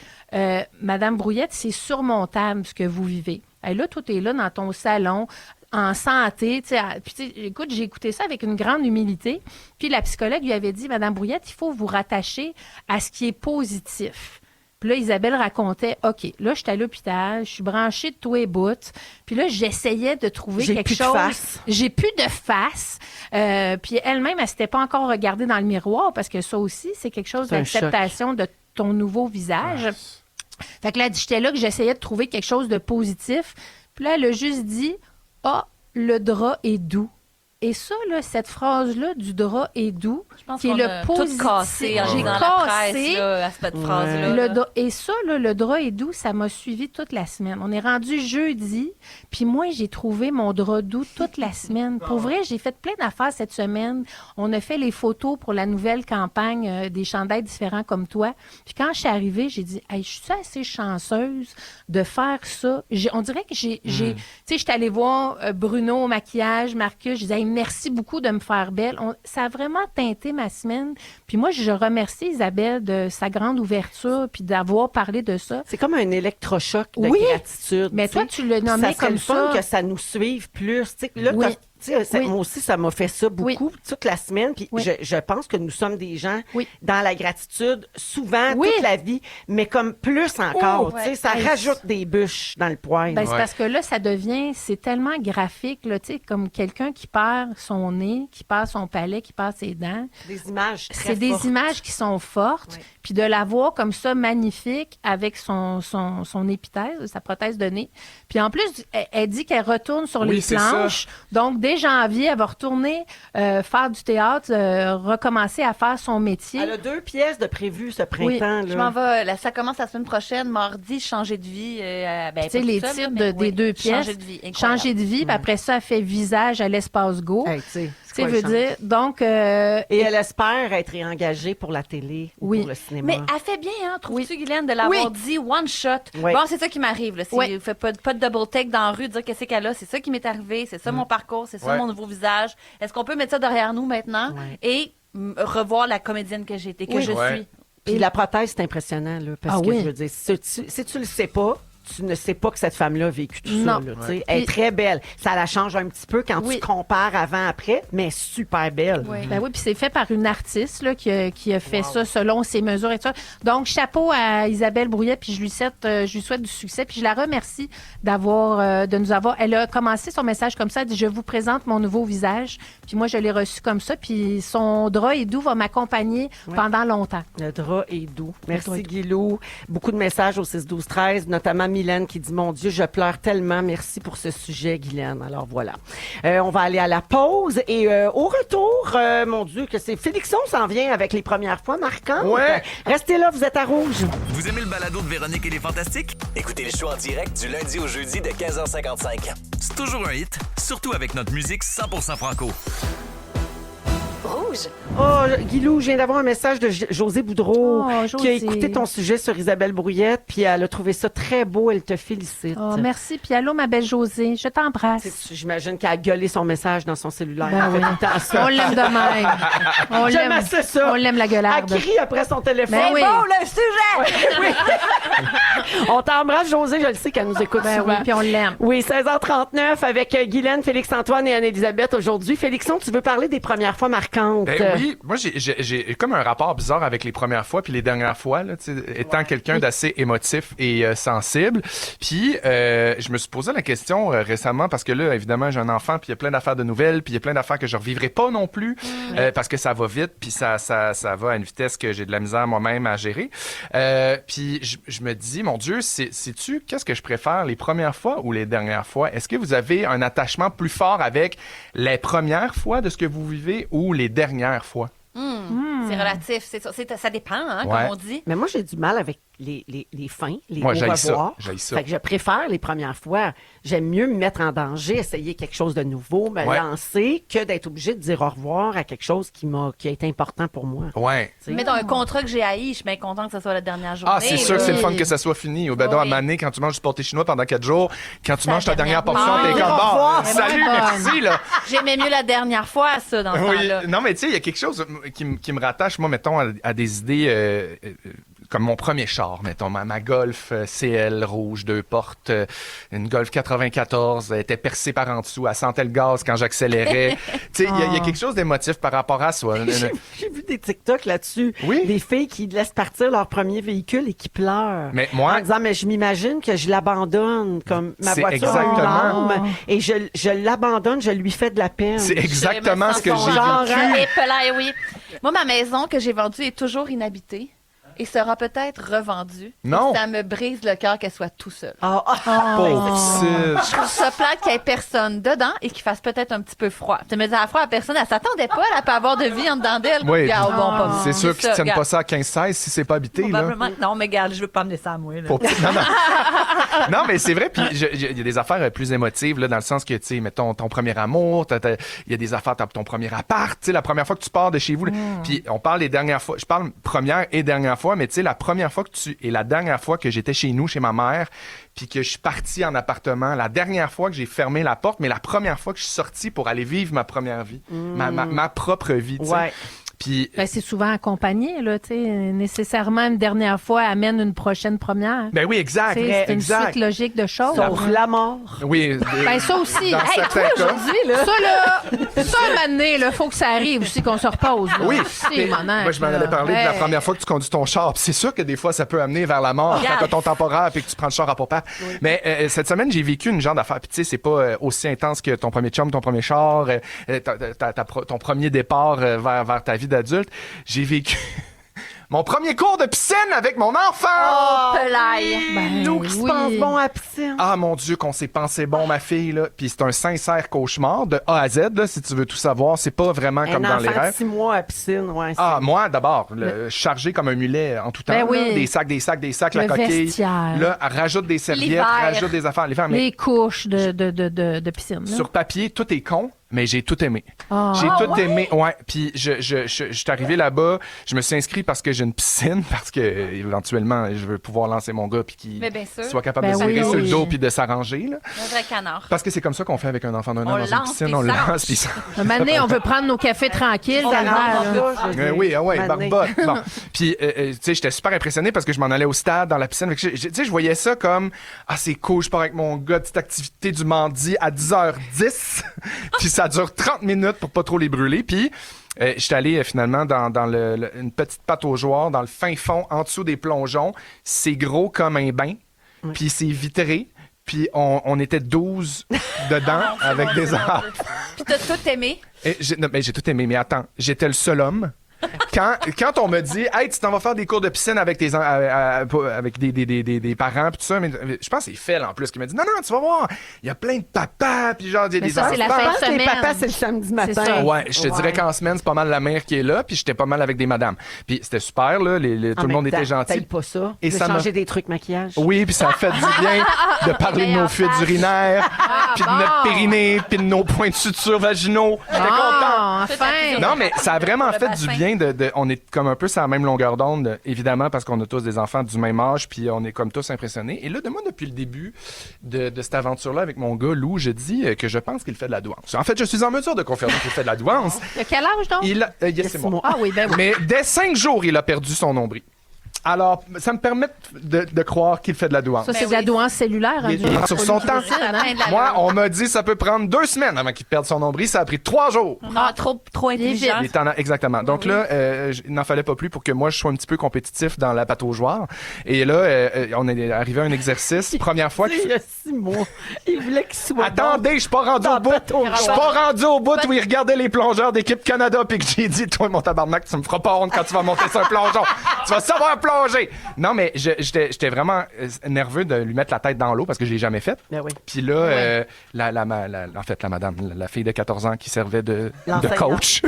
Madame Brouillette, c'est surmontable ce que vous vivez. Et là, tout est là dans ton salon, en santé. Puis, écoute, j'ai écouté ça avec une grande humilité. Puis la psychologue lui avait dit, Madame Brouillette, il faut vous rattacher à ce qui est positif. Puis là, Isabelle racontait, OK, là, je suis à l'hôpital, je suis branchée de tous les bouts. Puis là, j'essayais de trouver quelque chose. J'ai plus de face. Puis elle-même, elle s'était pas encore regardée dans le miroir parce que ça aussi, c'est quelque chose d'acceptation de ton nouveau visage. Fait que là, j'étais là que j'essayais de trouver quelque chose de positif. Puis là, elle a juste dit, le drap est doux. Et ça, là, cette phrase-là du drap est doux, je pense qui est le positif. Tout cassé, j'ai dans la presse, là, à cette phrase-là. Et ça, là, le drap est doux, ça m'a suivi toute la semaine. On est rendu jeudi, puis moi, j'ai trouvé mon drap doux toute la semaine. Pour vrai, j'ai fait plein d'affaires cette semaine. On a fait les photos pour la nouvelle campagne des chandails différents comme toi. Puis quand je suis arrivée, j'ai dit, hey, je suis assez chanceuse de faire ça. On dirait que tu sais, j'étais allée voir Bruno au maquillage, Marcus, je disais, hey, merci beaucoup de me faire belle. Ça a vraiment teinté ma semaine. Puis moi, je remercie Isabelle de sa grande ouverture puis d'avoir parlé de ça. C'est comme un électrochoc de gratitude. Mais toi, tu le nommais comme ça. Ça serait le fun que ça nous suive plus. Tu sais, là, moi aussi, ça m'a fait ça beaucoup toute la semaine. Puis je pense que nous sommes des gens dans la gratitude souvent toute la vie, mais comme plus encore. Tu sais, ça rajoute des bûches dans le poêle. Ben, c'est parce que là, ça devient, c'est tellement graphique, là, tu sais, comme quelqu'un qui perd son nez, qui perd son palais, qui perd ses dents. Des images très C'est des images qui sont fortes. Puis de la voir comme ça, magnifique, avec son épithèse, sa prothèse de nez. Puis en plus, elle dit qu'elle retourne sur les planches. Donc, dès janvier, elle va retourner faire du théâtre, recommencer à faire son métier. Elle a 2 pièces de prévues ce printemps. Là. Je m'en vais. Ça commence la semaine prochaine, mardi, changer de vie. Tu sais, les titres des 2 pièces. Changer de vie. Changer de vie. Puis après ça, elle fait visage à l'espace go. Tu sais, veut dire, donc... Et elle espère être réengagée pour la télé ou pour le cinéma. Mais elle fait bien, hein, trouves-tu, Guylaine, de l'avoir dit one shot? Bon, c'est ça qui m'arrive, là. Je fais pas de double take dans la rue, dire qu'est-ce qu'elle a. C'est ça qui m'est arrivé, c'est ça mon parcours, c'est ça mon nouveau visage. Est-ce qu'on peut mettre ça derrière nous maintenant et revoir la comédienne que j'ai été, que je suis? Puis la prothèse, c'est impressionnant, là, parce que, je veux dire, si tu le sais pas, tu ne sais pas que cette femme-là a vécu tout ça. Là, elle est très belle. Ça la change un petit peu quand tu compares avant-après, mais super belle. Ben oui, puis c'est fait par une artiste là, qui a fait ça selon ses mesures et tout ça. Donc, chapeau à Isabelle Brouillette, puis je lui souhaite du succès, puis je la remercie de nous avoir... Elle a commencé son message comme ça, elle dit « Je vous présente mon nouveau visage », puis moi, je l'ai reçu comme ça, puis son drap est doux va m'accompagner pendant longtemps. Le drap est doux. Merci, Guilou. Beaucoup de messages au 6-12-13, notamment Mylène qui dit « Mon Dieu, je pleure tellement. Merci pour ce sujet, Guylaine. » Alors voilà. On va aller à la pause et au retour, mon Dieu, que c'est Félixon s'en vient avec les premières fois marquantes. Restez là, vous êtes à Rouge. Vous aimez le balado de Véronique et les Fantastiques? Écoutez le show en direct du lundi au jeudi de 15h55. C'est toujours un hit, surtout avec notre musique 100% franco. Rouge. Oh, Guilou, je viens d'avoir un message de José Boudreau qui a José. écouté ton sujet sur Isabelle Brouillette, puis elle a trouvé ça très beau. Elle te félicite. Oh, merci. Puis allô, ma belle Josée, je t'embrasse. J'imagine qu'elle a gueulé son message dans son cellulaire. Ben oui. On l'aime de même. On l'aime la gueularde. Elle crie après son téléphone. Ben oui. Bon, le sujet! On t'embrasse, José. Je le sais qu'elle nous écoute souvent. Oui, puis on l'aime. Oui, 16h39 avec Guylaine, Félix-Antoine et Anne-Élisabeth aujourd'hui. Félixon, tu veux parler des premières fois marquantes? Oui, moi j'ai comme un rapport bizarre avec les premières fois puis les dernières fois, là, étant quelqu'un d'assez émotif et sensible. Puis je me suis posé la question récemment parce que là, évidemment, j'ai un enfant puis il y a plein d'affaires de nouvelles puis il y a plein d'affaires que je revivrai pas non plus parce que ça va vite puis ça va à une vitesse que j'ai de la misère moi-même à gérer. Puis je me dis, mon Dieu, sais-tu qu'est-ce que je préfère, les premières fois ou les dernières fois? Est-ce que vous avez un attachement plus fort avec les premières fois de ce que vous vivez ou les dernières fois? C'est relatif, ça dépend, hein, comme on dit. Mais moi, j'ai du mal avec les fins, les Ouais, au j'haïs revoir. ça, j'haïs ça. Fait que je préfère les premières fois. J'aime mieux me mettre en danger, essayer quelque chose de nouveau, me Ouais. lancer, que d'être obligé de dire au revoir à quelque chose qui a été important pour moi. Ouais. Tu sais. Mettons un contrat que j'ai haï, je suis bien contente que ce soit la dernière journée. Ah, c'est sûr là. que c'est le fun que ça soit fini. Au bedon, à Oui. Mané, quand tu manges du pâté chinois pendant 4 jours, quand tu La manges ta dernière dernière portion, fois. t'es comme Au bon. revoir. Salut, Bonne. merci, là. J'aimais mieux la dernière fois, ça, dans ce Oui. temps-là. Non, mais tu sais, il y a quelque chose qui me rattache, moi, mettons, à des idées comme mon premier char, mettons, ma Golf CL rouge, 2 portes, une Golf 94, elle était percée par en dessous, elle sentait le gaz quand j'accélérais. Tu sais, il y a quelque chose d'émotif par rapport à ça. J'ai vu des TikTok là-dessus. Oui. Des filles qui laissent partir leur premier véhicule et qui pleurent. Mais moi- En disant, mais je m'imagine que je l'abandonne, comme ma C'est voiture a une exactement- âme, et je l'abandonne, je lui fais de la peine. C'est exactement Je me ce que sens j'ai genre, vécu. hein? Et pelaille, oui. Moi, ma maison que j'ai vendue est toujours inhabitée et sera peut-être revendue. Non. Et ça me brise le cœur qu'elle soit tout seule. Ah, ah. Pauvre petite. Je trouve ça plate qu'il n'y ait personne dedans et qu'il fasse peut-être un petit peu froid. Tu me dis, à froid, la personne, elle s'attendait pas, elle peut avoir de vie en dedans d'elle. Oui, Regarde, bon, pas moi. c'est sûr qu'ils ne tiennent regarde. pas ça à 15-16 si c'est pas habité. Là. Probablement que non, mais regarde, je veux pas amener ça à moi. Là. Pour petit- non, non. Non, mais c'est vrai. Puis il y a des affaires plus émotives là, dans le sens que, tu sais, mettons ton premier amour, il y a des affaires, t'as ton premier appart, tu sais, la première fois que tu pars de chez vous. Là. Puis on parle les dernières fois. Je parle première et dernière fois, mais tu sais, la première fois et la dernière fois que j'étais chez nous, chez ma mère, puis que je suis parti en appartement, la dernière fois que j'ai fermé la porte, mais la première fois que je suis sorti pour aller vivre ma première vie, ma propre vie, tu sais. Ouais. Puis Ben, c'est souvent accompagné, là, tu sais. Nécessairement, une dernière fois amène une prochaine première. ben oui, exact, Tu sais, c'est une exact. suite logique de choses. Sauf la mort. Oui. Ben, ça aussi. Dans Hey, certains toi, cas. aujourd'hui, là. Ça, un moment donné, là, faut que ça arrive aussi, qu'on se repose. Là. Oui, C'est mais mon moi je m'en allais parler de la première fois que tu conduis ton char. Puis c'est sûr que des fois ça peut amener vers la mort quand Regarde. t'as ton temporaire puis que tu prends le char à papa. Mais cette semaine j'ai vécu une genre d'affaire. Puis tu sais c'est pas aussi intense que ton premier chum, ton premier char, ton premier départ vers ta vie d'adulte. J'ai vécu mon premier cours de piscine avec mon enfant. Oh, pelaille. Ben, Nous qui se oui. pensent bon à la piscine. Ah mon Dieu, qu'on s'est pensé bon, ma fille, là. Puis c'est un sincère cauchemar de A à Z, là, si tu veux tout savoir. C'est pas vraiment comme Un dans les enfant de rêves. 6 mois à la piscine, ouais. Ah, moi, d'abord, chargé comme un mulet en tout temps. Ben oui. là. Des sacs, la Le coquille. vestiaire. Là, elle rajoute des serviettes, L'hiver. rajoute des affaires. L'hiver, mais Les couches de piscine. là. sur papier, tout est con, mais j'ai tout aimé. Ah. J'ai tout aimé, ouais. Puis je suis arrivé là-bas, je me suis inscrit parce que j'ai une piscine, parce que éventuellement, je veux pouvoir lancer mon gars puis qu'il Mais bien sûr. soit capable Ben de se serrer oui. sur le dos puis de s'arranger. Là. Un vrai canard. Parce que c'est comme ça qu'on fait avec un enfant d'un an On dans une lance, piscine. puis On il lance, lance. puis ça... Un moment donné, on veut prendre nos cafés tranquilles. Ça dans le rentre verre, là. là, je veux dire. Oui, ah ouais, Mané. barbotte. Bon. Puis, tu sais, j'étais super impressionné parce que je m'en allais au stade, dans la piscine. Fait que tu sais, je voyais ça comme, ah, c'est cool, je pars avec mon gars, petite activité du mardi à 10h10. Puis ça dure 30 minutes pour pas trop les brûler. Puis, j'étais allé finalement dans une petite pataugeoire, dans le fin fond, en dessous des plongeons. C'est gros comme un bain. Puis c'est vitré. Puis on était 12 dedans avec des enfants. Puis t'as tout aimé. Non, mais j'ai tout aimé, mais attends, j'étais le seul homme. Quand on me dit, hey, tu t'en vas faire des cours de piscine avec avec des parents, puis tout ça, mais je pense que c'est Fel en plus qui m'a dit, non, tu vas voir, il y a plein de papas, puis genre, il y a Mais des ça, c'est la enfants. fin Je pense que les semaine. papas, c'est le samedi matin. ça. Ouais, je te dirais qu'en semaine, c'est pas mal la mère qui est là, puis j'étais pas mal avec des madames. Puis c'était super, là, tout le monde était gentil. T'ailles pas ça. Et Et ça changer des trucs maquillage. Oui, puis ça a fait du bien de parler de nos fuites urinaires, puis de notre périnée, puis de nos points de suture vaginaux. J'étais content. Ah, enfin! Non, mais ça a vraiment Le fait bassin. du bien on est comme un peu sur la même longueur d'onde, évidemment, parce qu'on a tous des enfants du même âge, puis on est comme tous impressionnés. Et là, moi, depuis le début de cette aventure-là avec mon gars, Lou, je dis que je pense qu'il fait de la douance. En fait, je suis en mesure de confirmer qu'il fait de la douance. Il a quel âge, donc? C'est moi. Ah oui, ben oui. Mais dès 5 jours, il a perdu son nombril. Alors, ça me permet de croire qu'il fait de la douance. Ça, c'est de la douance cellulaire. Il est sur son temps. Moi, on m'a dit ça peut prendre 2 semaines avant qu'il perde son nombril. Ça a pris 3 jours. Non, trop intelligent. Il est exactement. Donc là, il n'en fallait pas plus pour que moi, je sois un petit peu compétitif dans la pataugeoire. Et là, on est arrivé à un exercice. Première fois Il y a 6 mois. Il voulait qu'il soit Attendez, je suis pas rendu au bout. Je suis pas rendu au bout où il regardait les plongeurs d'équipe Canada puis que j'ai dit, toi, mon tabarnak, tu me feras pas honte quand tu vas monter sur un plongeon. Tu vas savoir plonger. Non, mais j'étais vraiment nerveux de lui mettre la tête dans l'eau parce que je l'ai jamais fait. Ben oui. Puis là, en fait, la madame, la fille de 14 ans qui servait de L'enseignante. coach,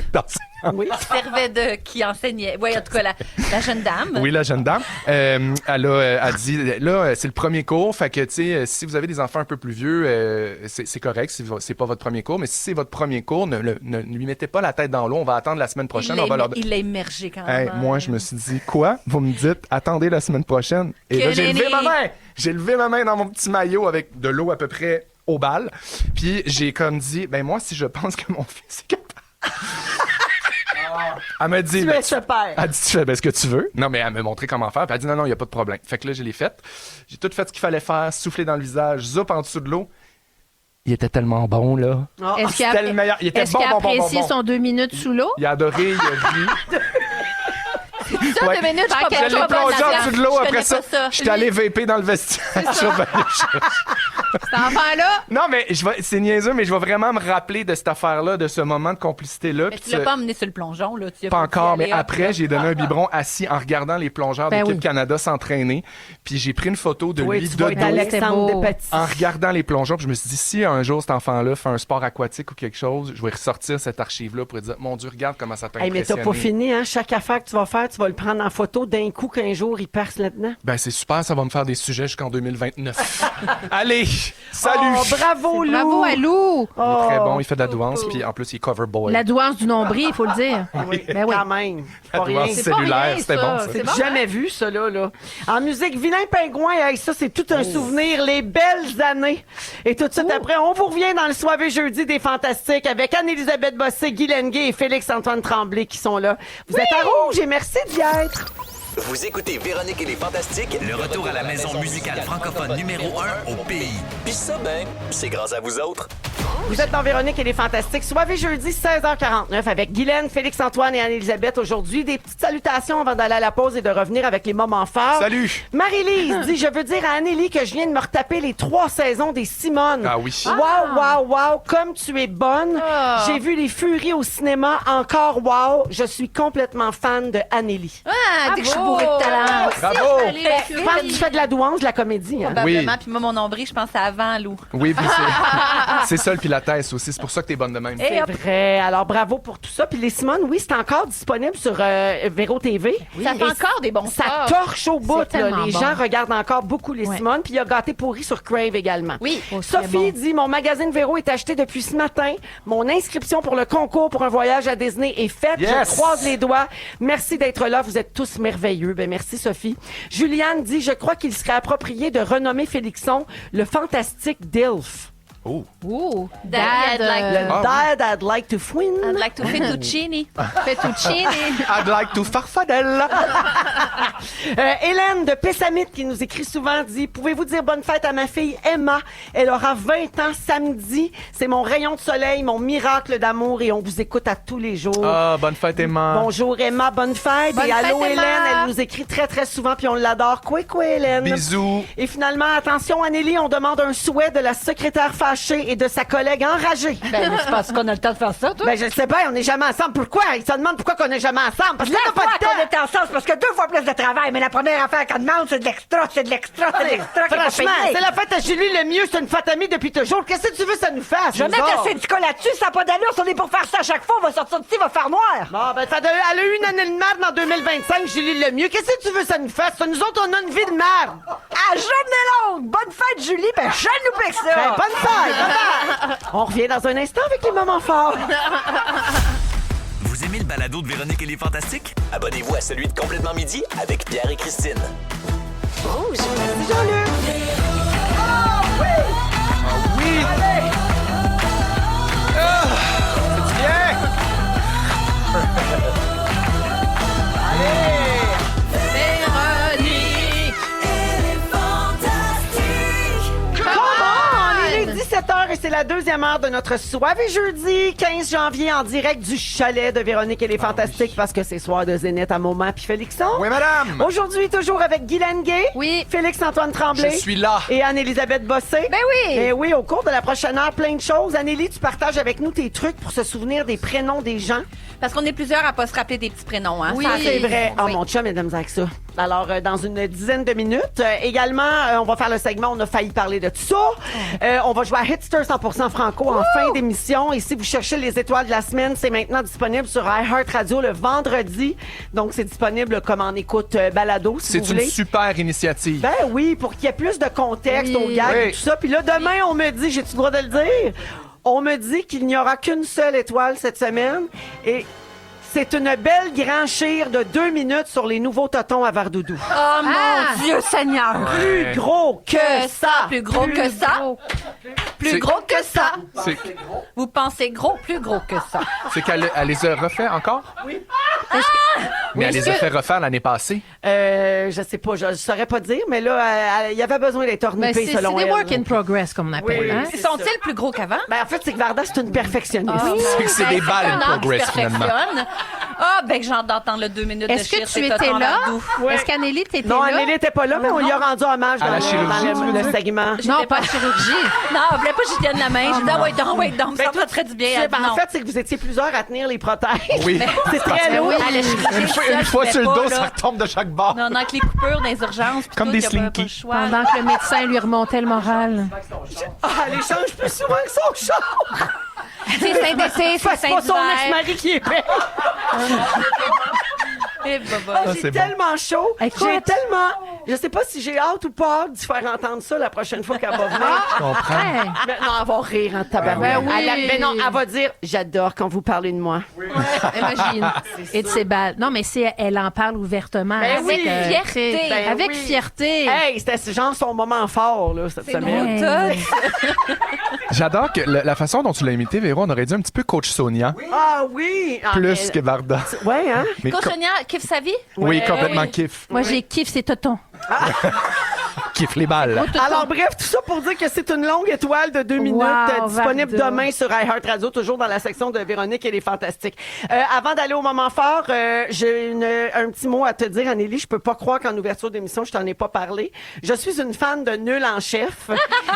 Qui enseignait. Oui, en tout cas, la jeune dame. Oui, la jeune dame. Elle a dit, là, c'est le premier cours, fait que, tu sais, si vous avez des enfants un peu plus vieux, c'est correct, c'est pas votre premier cours, mais si c'est votre premier cours, ne lui mettez pas la tête dans l'eau, on va attendre la semaine prochaine. Il l'a immergé quand même. Moi, je me suis dit, quoi? Vous me dites, attendez la semaine prochaine. Et là, j'ai levé ma main. J'ai levé ma main dans mon petit maillot avec de l'eau à peu près au bal. Puis j'ai comme dit, ben moi, si je pense que mon fils est capable... Elle m'a dit, Tu es ce père. Elle dit, tu fais ce que tu veux. Non, mais elle m'a montré comment faire. Puis elle a dit, non, il n'y a pas de problème. Fait que là, je l'ai fait. J'ai tout fait ce qu'il fallait faire, souffler dans le visage, zoup en dessous de l'eau. Il était tellement bon, là. Est-ce qu'il C'était le meilleur. Il était est-ce qu'il a bon. apprécié son 2 minutes sous l'eau? Il a adoré, il a ri. Ça, 2 minutes, je Je l'ai plongé en dessous de l'eau après ça. Je J'étais allé vaper dans le vestiaire. Cet enfant-là? Non, mais c'est niaiseux, mais je vais vraiment me rappeler de cette affaire-là, de ce moment de complicité-là. Mais tu l'as pas emmené sur le plongeon, là. Tu Pas encore, mais aller, hop, après, j'ai donné un biberon assis en regardant les plongeurs d'équipe Canada s'entraîner. Puis j'ai pris une photo de lui tu de vas être dos Alexandre Despatie. en regardant les plongeurs. Puis je me suis dit, si un jour cet enfant-là fait un sport aquatique ou quelque chose, je vais ressortir cette archive-là pour dire, mon Dieu, regarde comment ça t'a Hey, mais t'as impressionné. pas fini, hein? Chaque affaire que tu vas faire, tu vas le prendre en photo d'un coup qu'un jour il perce là-dedans. Ben c'est super, ça va me faire des sujets jusqu'en 2029. Allez, salut! Oh, bravo, Lou! Bravo à Lou! Il est très bon, il fait de la douance, puis en plus, il est cover boy. La douance du nombril, il faut le dire. Oui, Ben oui. quand même. La Pas rien. douance C'est pas cellulaire, rien, c'était ça. bon, ça. C'est bon, Jamais vu, ça, là. En musique, Vilain Pingouin, hey, ça, c'est tout un souvenir. Les belles années. Et tout de suite après, on vous revient dans le soirée jeudi des Fantastiques avec Anne-Élisabeth Bossé, Guy Lenguet et Félix-Antoine Tremblay qui sont là. Vous êtes à Rouge et merci d'y être. Vous écoutez Véronique et les Fantastiques. Le retour à la maison musicale francophone numéro 1 au pays. Puis ça, ben, c'est grâce à vous autres. Vous êtes dans Véronique et les Fantastiques. Soirée jeudi, 16h49 avec Guylaine, Félix-Antoine et Anne-Élisabeth aujourd'hui. Des petites salutations avant d'aller à la pause et de revenir avec les moments forts. Salut! Marie-Lise dit, je veux dire à Annélie que je viens de me retaper les 3 saisons des Simone. Ah oui. Wow, comme tu es bonne. J'ai vu les Furies au cinéma, encore wow. Je suis complètement fan de Annélie. Ah, dès que je suis bourrée de talent. Bravo! Je pense que tu fais de la douance, de la comédie. Hein? Probablement. Oui. Puis moi, mon nombril, je pense c'est avant, Lou. Oui, puis c'est ça le pilates aussi. C'est pour ça que t'es bonne de même. C'est vrai. Alors, bravo pour tout ça. Puis les Simone, oui, c'est encore disponible sur Véro TV. Ça fait Et encore des bons Ça sports. torche au bout. C'est Là. tellement Les bon. gens regardent encore beaucoup les Simone. Puis il y a Gâté pourri sur Crave également. Oui. Sophie dit, mon magazine Véro est acheté depuis ce matin. Mon inscription pour le concours pour un voyage à Disney est faite. Yes! Je croise les doigts. Merci d'être là. Vous êtes tous merveilleux. Ben, merci, Sophie. Juliane dit, je crois qu'il serait approprié de renommer Félixon le fantastique DILF. Oh. Ouh, Dad, Dad, like- Dad, I'd like to fouine. I'd like to fettuccine. Fettuccine. I'd like to farfadelle. Hélène de Pessamit qui nous écrit souvent dit, pouvez-vous dire bonne fête à ma fille Emma? Elle aura 20 ans samedi. C'est mon rayon de soleil, mon miracle d'amour et on vous écoute à tous les jours. Ah, bonne fête, Emma. Bonjour Emma, bonne fête. Bonne et allô fête, Emma. Hélène, elle nous écrit très très souvent puis on l'adore. Quoi Hélène? Bisous. Et finalement, attention Anneli, on demande un souhait de la secrétaire fâchée et de sa collègue enragée. Ben, c'est parce qu'on a le temps de faire ça, toi. Ben je le sais pas, on n'est jamais ensemble. Pourquoi? Ils se demandent pourquoi qu'on n'est jamais ensemble. Parce que La t'as pas fois de temps. qu'on est ensemble, c'est parce que 2 fois plus de travail. Mais la première affaire qu'on demande, c'est de l'extra, c'est de l'extra, c'est de l'extra. qui est pas Franchement, payé. c'est la fête à Julie le mieux, c'est une fête amie depuis toujours. Qu'est-ce que tu veux que ça nous fasse? Je vais nous mettre autres? le syndicat là-dessus, ça n'a pas d'allure. Si on est pour faire ça à chaque fois, on va sortir d'ici, il va faire noir. Bon, ben, elle a eu une année de merde en 2025, Julie Lemieux. Qu'est-ce que tu veux que ça nous fasse? Ça, nous autres, on a une vie de merde. À journée longue! Bonne fête, Julie! Ben, je nous pique ça! Ben, bonne fête, bye-bye. On revient dans un instant avec les moments forts. Vous aimez le balado de Véronique et les Fantastiques? Abonnez-vous à celui de Complètement Midi avec Pierre et Christine. Rouge. Jean-Luc. Oui. C'est bien. Il est 17h et c'est la deuxième heure de notre soirée jeudi 15 janvier en direct du chalet de Véronique et les Fantastiques parce que c'est soir de Zénith à Moment puis Félixon. Oui, madame. Aujourd'hui, toujours avec Guy Lenguet, Oui. Félix-Antoine Tremblay. Je suis là. Et Anne-Élisabeth Bossé. Ben oui. Et oui, au cours de la prochaine heure, plein de choses. Annélie, tu partages avec nous tes trucs pour se souvenir des prénoms des gens. Parce qu'on est plusieurs à pas se rappeler des petits prénoms, hein. Oui. Ça C'est arrive. vrai. Oh, Oui. mon chum est de misère avec ça. Alors, dans une dizaine de minutes. Également, on va faire le segment On a failli parler de tout ça. On va jouer à Hitster 100% Franco en fin d'émission. Et si vous cherchez les étoiles de la semaine, c'est maintenant disponible sur iHeartRadio le vendredi. Donc, c'est disponible comme en écoute balado, si vous C'est voulez. une super initiative. Ben oui, pour qu'il y ait plus de contexte au gag et Oui. tout ça. Puis là, demain, on me dit, j'ai-tu le droit de le dire? On me dit qu'il n'y aura qu'une seule étoile cette semaine. Et c'est une belle granchire de 2 minutes sur les nouveaux totons à Vardoudou. Oh mon Dieu Seigneur! Plus gros que ça! Plus gros que ça! Plus C'est- gros que ça! C'est Vous pensez gros, plus gros que ça. c'est qu'elle elle les a refait encore? Oui. Mais elle les a fait refaire l'année passée. Je sais pas, je saurais pas dire, mais là, il y avait besoin d'être Ben, ornipé c'est selon des elle. work in progress, comme on appelle. Oui. Hein? C'est Sont-ils plus gros qu'avant? Ben, en fait, c'est que Varda, c'est une perfectionniste. C'est que c'est des balles in un homme qui progress, finalement. perfectionne. Ah, ben que j'ai hâte d'entendre le 2 minutes de Est-ce que chire, tu c'est étais Toton là? Lardou. Est-ce qu'Anneli, t'étais Non, là? Anneli n'était pas là, mais on lui a rendu hommage À dans, la le, chirurgie, dans tu veux le dire? segment. Non, pas de chirurgie. Non, elle voulait pas que j'y tienne la main. J'ai dit, ah, ouais, donc, ça me ferait du bien. Elle dit, En non. fait, c'est que vous étiez plusieurs à tenir les protèges. Oui. C'est très Ben lourd. oui. Elle a chirurgie Une seule, fois je sur le pouvais dos, pas, ça là. retombe de chaque bord. Non, non, avec les coupures dans les urgences. puis Comme tout, des y a pas slinky. le choix. Pendant que le médecin lui remontait le moral. Ah, elle échange plus souvent que son char. C'est Saint-Décé, C'est c'est pas son Saint-Hilaire. ex-mari qui est payé. Eh, baba. J'ai c'est bon. tellement chaud. Écoute. J'ai tellement... Je sais pas si j'ai hâte ou pas hâte d'y faire entendre ça la prochaine fois qu'elle va venir. Je comprends. Hey. Mais non, elle va rire en tabarouette. Ben oui. Mais non, elle va dire « J'adore quand vous parlez de moi. Imagine. Et de ses balles. Non, mais elle en parle ouvertement. Ben avec oui. Fierté. Ben avec oui. fierté. Hey, c'était genre son moment fort, là, cette C'est semaine. nous toutes. J'adore que la façon dont tu l'as imité, Véro, on aurait dit un petit peu Coach Sonia. Ah oui! Ah, Plus mais- que Varda. Ouais, hein? Mais Coach Sonia kiffe sa vie? oui, Ouais. complètement kiff. Moi, j'ai kiff ses totons. Kiffe les balles. Alors bref, tout ça pour dire que c'est une longue étoile de 2 minutes Wow, disponible Varda. demain sur iHeartRadio, toujours dans la section de Véronique et les Fantastiques. Avant d'aller au moment fort, j'ai un petit mot à te dire, Anneli. Je peux pas croire qu'en ouverture d'émission, je t'en ai pas parlé. Je suis une fan de Nul en chef,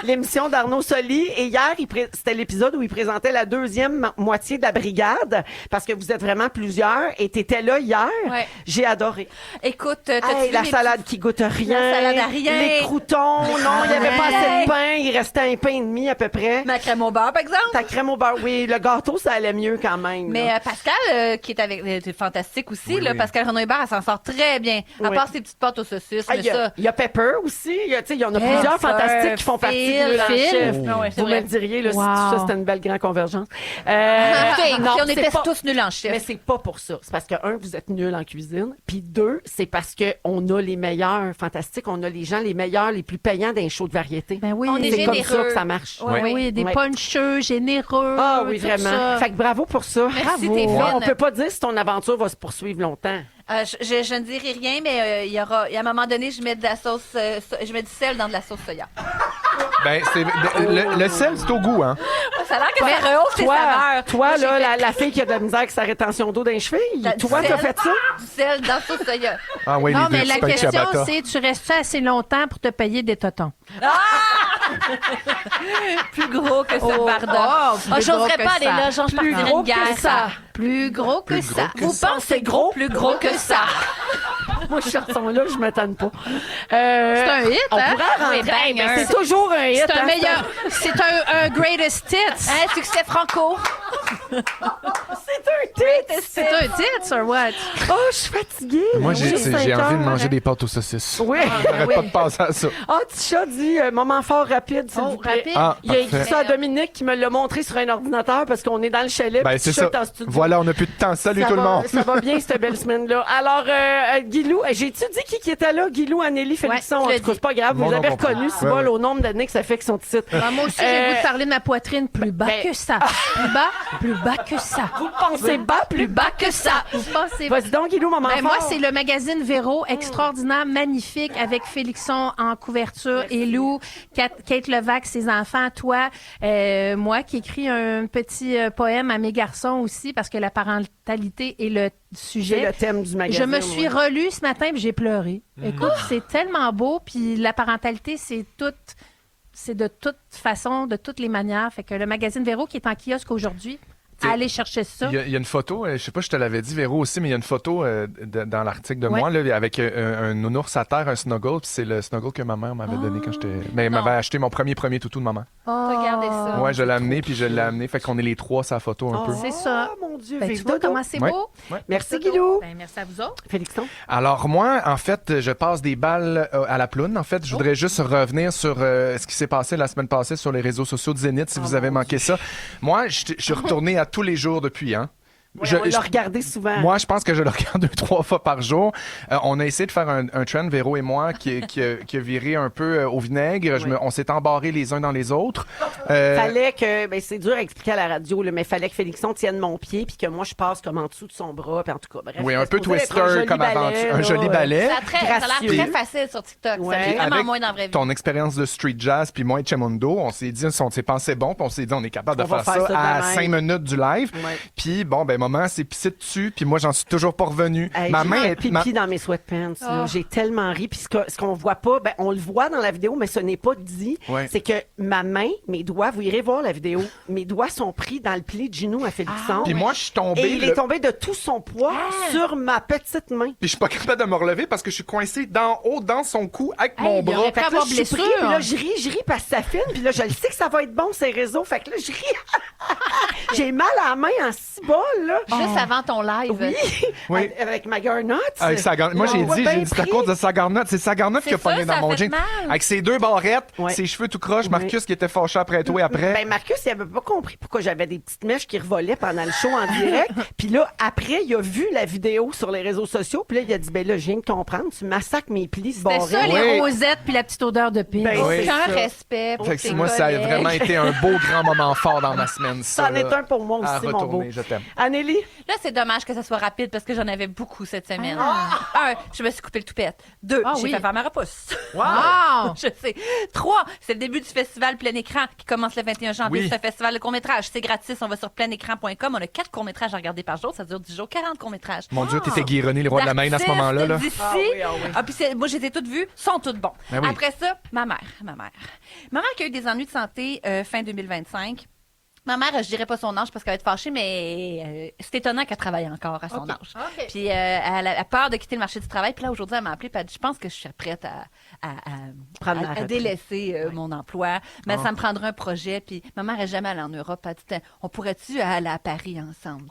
l'émission d'Arnaud Soli. Et hier, c'était l'épisode où il présentait la deuxième moitié de la brigade, parce que vous êtes vraiment plusieurs. Et t'étais là hier. Ouais. J'ai adoré. Écoute, t'as-tu Hey, vu la mes salade qui goûte rien. La salade à rien. Les croutons. Non, il n'y avait pas assez de pain. Il restait un pain et demi à peu près. Ma crème au beurre, par exemple? Ta crème au beurre. Oui, le gâteau, ça allait mieux quand même. Mais là. Pascal, qui est avec, c'est fantastique aussi, Oui, là, oui. Pascal Renaud-Hébert, elle s'en sort très bien. À Oui. part ses petites pâtes aux saucisses, Ah, mais ça. il y a Pepper aussi. Tu sais, il y en a Pepper, plusieurs fantastiques qui font partie de Nul en Phil. chef. Ah ouais, c'est Vous me vrai. le diriez, là, si Wow. tout ça, c'était une belle grande convergence. Écoutez, non, puis on c'est était pas- tous nuls en chef. Mais c'est pas pour ça. C'est parce que, un, vous êtes nuls en cuisine. Puis deux, c'est parce que on a les meilleurs fantastistiques. On a les gens les meilleurs, les plus payants d'un show de variété. Ben oui. On est C'est comme ça généreux. que ça marche. Ouais, Ben oui, des Ouais. puncheux, généreux. Ah oui, tout vraiment. ça. Fait que bravo pour ça. Merci, Bravo. t'es fine. On peut pas dire si ton aventure va se poursuivre longtemps. Je ne dirai rien, mais il y aura. À un moment donné, je mets de la sauce. Je mets du sel dans de la sauce soya. Ben, le sel, c'est au goût, hein. Ça a l'air que ça rehausse les Toi, saveurs. toi Moi, j'ai là, fait la fille qui a de la misère avec sa rétention d'eau dans les chevilles, du toi, t'as sel. fait ça? Du sel dans la sauce soya. Ah oui, Non, les mais deux la petits pains question, ciabatta. c'est tu restes assez longtemps pour te payer des totons? Plus gros que ce Oh, Varda. oh, plus J'oserais gros que pas aller ça. là, genre, je Plus partirais gros une guerre. que ça. Plus gros que ça. que Vous pensez gros, plus gros que ça. Moi, je chanson là, je m'étonne pas. C'est un hit, On hein? pourrait rentrer. Oui, banger. Ben, c'est toujours un hit. C'est un hein, meilleur. C'est un greatest hits. Un succès franco. C'est un hit. C'est un hit, or what? Oh, je suis fatiguée. Moi, Ben oui, j'ai 5 envie de heures. manger des pâtes aux saucisses. Oui. J'arrête pas de penser à ça. Ah, Tisha dit moment fort rapide, s'il Oh, vous plaît. rapide. Ah, Il a écrit parfait. ça à Dominique qui me l'a montré sur un ordinateur parce qu'on est dans le chalet. Ben, puis c'est Tisha ça. est en studio. Voilà, on n'a plus de temps. Salut Ça tout le va- monde. Ça va bien, cette belle semaine-là. Alors, Guilou, j'ai-tu dit qui était là? Guilou, Anneli, Félixon. Ouais, En tu l'as tout cas, c'est pas grave. Mon Vous nom avez compris. reconnu, si Ouais, vol ouais. au nombre d'années que ça fait qu'ils sont ici. Ah, moi aussi, j'ai le goût de parler de ma poitrine plus bas ben- que ça. Plus bas que ça. Vous pensez bas, plus bas que ça. Vous pensez Vas-y donc, Guilou, moment Ben, fort. moi, c'est le magazine Véro, extraordinaire, magnifique, avec Félixon en couverture, et Lou, Kate Levac, ses enfants, toi, moi qui écris un petit poème à mes garçons aussi, parce que la parentalité est le C'est sujet. le thème du Je magazine. me suis ouais. relue ce matin puis j'ai pleuré. Écoute, c'est tellement beau, puis la parentalité, c'est de toute façon, de toutes les manières. Fait que le magazine Véro qui est en kiosque aujourd'hui, aller chercher ça. Il y a une photo, je sais pas si je te l'avais dit, Véro aussi, mais il y a une photo dans l'article de moi là, avec un nounours à terre, un snuggle, puis c'est le snuggle que ma mère m'avait donné quand j'étais... Mais elle m'avait acheté mon premier toutou de maman. Regardez ça. Ouais, je l'ai amené, puis je l'ai amené, fait qu'on est les trois sur la photo un peu. C'est ça. Oh mon Dieu, Ben, tu vive vois dodo. comment c'est Ouais. beau? Ouais. Merci, Guilou. Ben, merci à vous autres. Félixon. Alors moi, en fait, je passe des balles à la ploune. En fait, je voudrais juste revenir sur ce qui s'est passé la semaine passée sur les réseaux sociaux de Zénith, si vous avez manqué ça. Moi, je suis retourné à tous les jours depuis, hein. Ouais, on l'a regardé souvent. Moi, je pense que je le regarde 2-3 fois par jour. On a essayé de faire un trend, Véro et moi, qui a viré un peu au vinaigre. On s'est embarrés les uns dans les autres. Fallait que, ben c'est dur à expliquer à la radio, là, mais fallait que Félixon tienne mon pied puis que moi je passe comme en dessous de son bras, puis en tout cas, bref. Oui, un peu c'était supposé être twister joli comme ballet, aventure, un là. joli ballet. Ça a l'air Gracieux. très facile sur TikTok. Ouais. Ça l'est vraiment Avec moins dans la vraie vie. ton expérience de street jazz puis moi et Chemundo, on s'est dit, on s'est pensé bon, puis on s'est dit, on est capable de On va faire faire ça ça à demain. 5 minutes du live. Ouais. Puis bon, ben maman s'est pissée dessus, puis moi j'en suis toujours pas revenu. Hey, Ma j'ai main fait est pipi dans mes sweatpants. là. Oh. J'ai tellement ri. Puis ce qu'on voit pas, ben on le voit dans la vidéo, mais ce n'est pas dit. Ouais. C'est que ma main, mes doigts, vous irez voir la vidéo, mes doigts sont pris dans le pli de genou à Félixon. Puis moi je suis tombé. Et il est tombé de tout son poids sur ma petite main. Puis je suis pas capable de me relever parce que je suis coincé d'en haut dans son cou avec mon il bras. aurait pu Fait que là, avoir je suis pris, blessure. puis là, je ris parce que ça filme, puis là, je le sais que ça va être bon, ces réseaux. Fait que là, je ris. J'ai mal à la main en 6 balles, là. Juste avant ton live. Oui, Oui. avec ma garnotte. Avec moi, j'ai Ouais, dit, ben c'est à pris. cause de sa garnotte. C'est sa garnotte qui a C'est ça, pogné ça dans mon fait jean. mal. Avec ses 2 barrettes, Ouais. ses cheveux tout croches, Oui. Marcus qui était fâché après toi après. Ben Marcus, il avait pas compris pourquoi j'avais des petites mèches qui revolaient pendant le show en direct. Puis là, après, il a vu la vidéo sur les réseaux sociaux. Puis là, il a dit, ben là, je viens de comprendre, tu massacres mes plis C'était barrés. ça, Oui. les rosettes puis la petite odeur de pisse. Ben, Oui. c'est Aucun ça. respect pour Fait que tes moi, ça a collègues. vraiment été un beau grand moment fort dans ma semaine. C'en est là. un pour moi À aussi, mon beau. retourner, je t'aime. Anélie? Là, c'est dommage que ça soit rapide parce que j'en avais beaucoup cette semaine. Un, je me suis coupé le toupette. 2, Ah j'ai oui. fait faire ma repousse. Wow! Je sais. 3, c'est le début du festival Plein Écran qui commence le 21 janvier. Oui. C'est un festival de court-métrage. C'est gratis. On va sur pleinécran.com. On a 4 courts-métrages à regarder par jour. Ça dure 10 jours, 40 courts-métrages. Mon Dieu, t'étais Guy-René, le roi de la main à ce moment-là. Là. D'ici. Ah oui, ah oui. Puis moi, j'étais toutes vues, sont toutes bons. Ben oui. Après ça, ma mère qui a eu des ennuis de santé fin 2025. Ma mère, je dirais pas son âge parce qu'elle va être fâchée, mais c'est étonnant qu'elle travaille encore à son âge. OK. Puis elle a peur de quitter le marché du travail. Puis là, aujourd'hui, elle m'a appelée et elle a dit, je pense que je suis prête Prendre la à retraite. délaisser mon emploi. Mais ça me prendra un projet. Puis ma mère est jamais allée en Europe. Elle a dit, on pourrait-tu aller à Paris ensemble?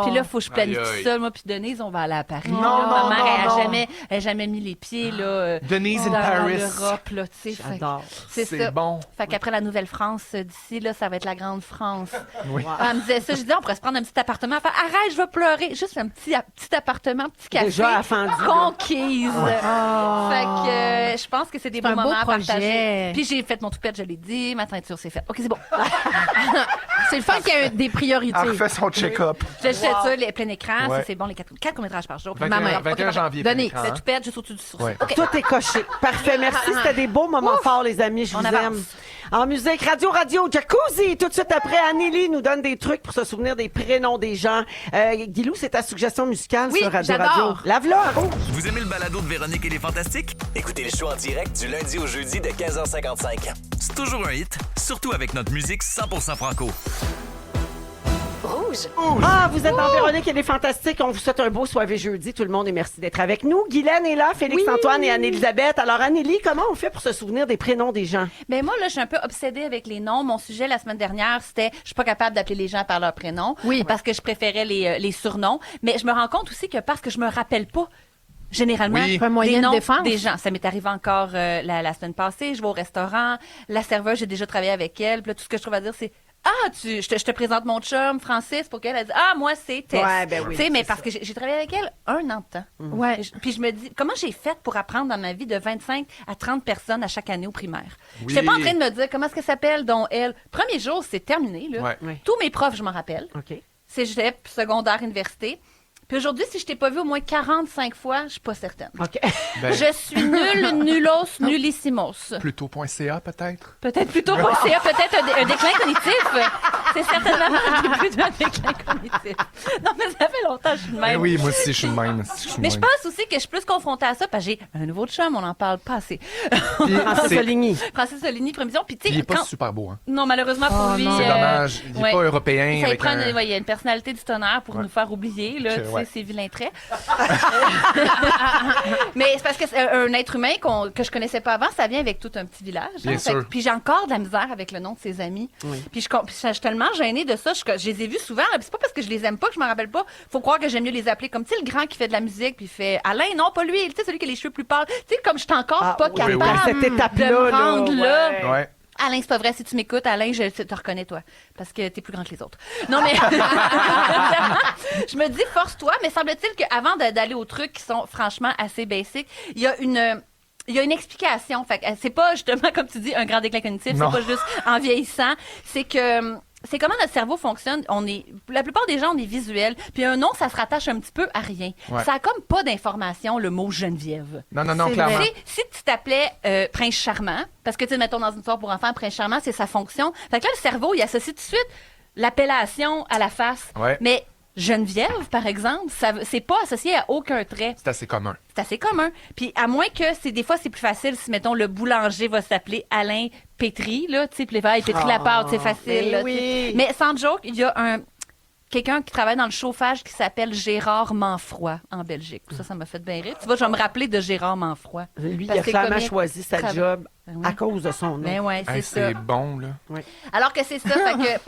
Puis là, il faut que je planifie Aïe, aïe. ça. Moi, puis Denise, on va aller à Paris. Non, Là, ma non, mère, non, elle a jamais mis les pieds là, Denise in dans Paris. l'Europe. Là, tu sais. Fait que J'adore. c'est C'est ça. bon. Fait qu'après la Nouvelle-France, d'ici, là, ça va être la Grande-France. Oui. Elle me disait ça. Je disais, on pourrait se prendre un petit appartement. Elle fait, arrête, je vais pleurer. Juste un petit appartement, petit café. Déjà affandu, là. Conquise. Fait que je pense que c'est des C'est un bons beau moments à projet. partager. Puis j'ai fait mon toupette, je l'ai dit. Ma teinture, c'est fait. OK, c'est bon. C'est le fun qu'il y ait des priorités. Elle refait son check-up. J'ai fait ça, les plein écran. Ouais. Ça, c'est bon, les 4 courts-métrages par jour. 21, mère. 21 OK, janvier. Denise. plein La écran, hein. toupette, juste au-dessus du sourcil. Ouais. OK. Tout est coché. Parfait. Merci. C'était des beaux moments forts, les amis. Je On vous avance. aime. En musique, Radio, Jacuzzi. Tout de suite après, Anneli nous donne des trucs pour se souvenir des prénoms des gens. Guilou, c'est ta suggestion musicale Oui, sur Radio. j'adore. Lave-la, Rouge. Vous aimez le balado de Véronique et les Fantastiques? Écoutez le show en direct du lundi au jeudi de 15h55. C'est toujours un hit, surtout avec notre musique 100% franco. Ah, vous êtes dans Véronique et les Fantastiques. On vous souhaite un beau soirée jeudi, tout le monde, et merci d'être avec nous. Guylaine est là, Félix-Antoine et Anne-Élisabeth. Alors, Annélie, comment on fait pour se souvenir des prénoms des gens? Mais moi, là, je suis un peu obsédée avec les noms. Mon sujet la semaine dernière, c'était je suis pas capable d'appeler les gens par leur prénom. Oui. Parce que je préférais les surnoms. Mais je me rends compte aussi que parce que je me rappelle pas généralement Oui. Un moyen des de noms défense. des gens. Ça m'est arrivé encore la semaine passée. Je vais au restaurant. La serveuse, j'ai déjà travaillé avec elle. Puis là, tout ce que je trouve à dire, c'est je te présente mon chum, Francis, pour qu'elle dise moi, c'est Tess. Ouais, ben oui, Tu sais, mais c'est parce que j'ai travaillé avec elle 1 an de temps. Ouais. Puis je me dis, comment j'ai fait pour apprendre dans ma vie de 25 à 30 personnes à chaque année au primaire? Oui. Je n'étais pas en train de me dire comment est-ce qu'elle s'appelle, dont elle. Premier jour, c'est terminé. Là. Ouais. Ouais. Tous mes profs, je m'en rappelle. OK. Cégep, secondaire, université. Puis aujourd'hui, si je t'ai pas vu au moins 45 fois, je suis pas certaine. OK. Ben, Je suis nulle, nullos, nullissimos. Plutôt.ca, peut-être? Peut-être plutôt pas CA, peut-être un déclin cognitif. C'est certainement le début d'un déclin cognitif. Non, mais ça fait longtemps que je suis de même. Ben oui, moi aussi, je suis de même. Mais je pense aussi que je suis plus confrontée à ça parce que j'ai un nouveau chum, on n'en parle pas assez. Francis Soligny. Francis Soligny, prévision. Puis tu Il sais, est pas super beau, hein? non, malheureusement pour lui. C'est dommage. Il est ouais. pas européen. Ça avec prend un... il y a une personnalité du tonnerre pour nous faire oublier, là, tu sais, ouais. ses vilains traits. Mais c'est parce que c'est un être humain que je connaissais pas avant, ça vient avec tout un petit village. Bien Fait que- sûr. puis j'ai encore de la misère avec le nom de ses amis. Puis je suis tellement gênée de ça. Je les ai vus souvent. Là, puis c'est pas parce que je les aime pas que je m'en rappelle pas. Faut croire que j'aime mieux les appeler comme, tu sais, le grand qui fait de la musique, puis il fait Alain, non, pas lui. Tu sais, celui qui a les cheveux plus pâles. Tu sais, comme je suis encore pas capable oui. À cette étape-là, de me rendre là. ouais. Ouais. Alain, c'est pas vrai. Si tu m'écoutes, Alain, je te reconnais, toi. Parce que t'es plus grand que les autres. Non, mais. Je me dis, force-toi. Mais semble-t-il qu'avant d'aller aux trucs qui sont franchement assez basiques, il y a une explication. Fait que c'est pas justement, comme tu dis, un grand déclin cognitif. Non. C'est pas juste en vieillissant. C'est que. C'est comment notre cerveau fonctionne. La plupart des gens, on est visuel. Puis un nom, ça se rattache un petit peu à rien. Ouais. Ça a comme pas d'information, le mot Geneviève. Non, C'est clairement. vrai. Si tu t'appelais Prince Charmant, parce que, tu sais, mettons dans une histoire pour enfants, Prince Charmant, c'est sa fonction. Fait que là, le cerveau, il associe tout de suite l'appellation à la face. Ouais. Mais Geneviève, par exemple, c'est pas associé à aucun trait. C'est assez commun. C'est assez commun. Puis à moins que des fois c'est plus facile si mettons le boulanger va s'appeler Alain Pétry là, tu sais, puis il pétrit la pâte, c'est facile. Là, oui. tu sais. Mais sans joke, il y a quelqu'un qui travaille dans le chauffage qui s'appelle Gérard Manfroy en Belgique. Ça m'a fait bien rire. Tu vois, je vais me rappeler de Gérard Manfroy. Lui, il Parce a que clairement combien- choisi sa Tra- job Ben oui. à cause de son nom. Mais ouais, c'est Hey, ça. c'est bon, là. Alors que c'est ça, fait que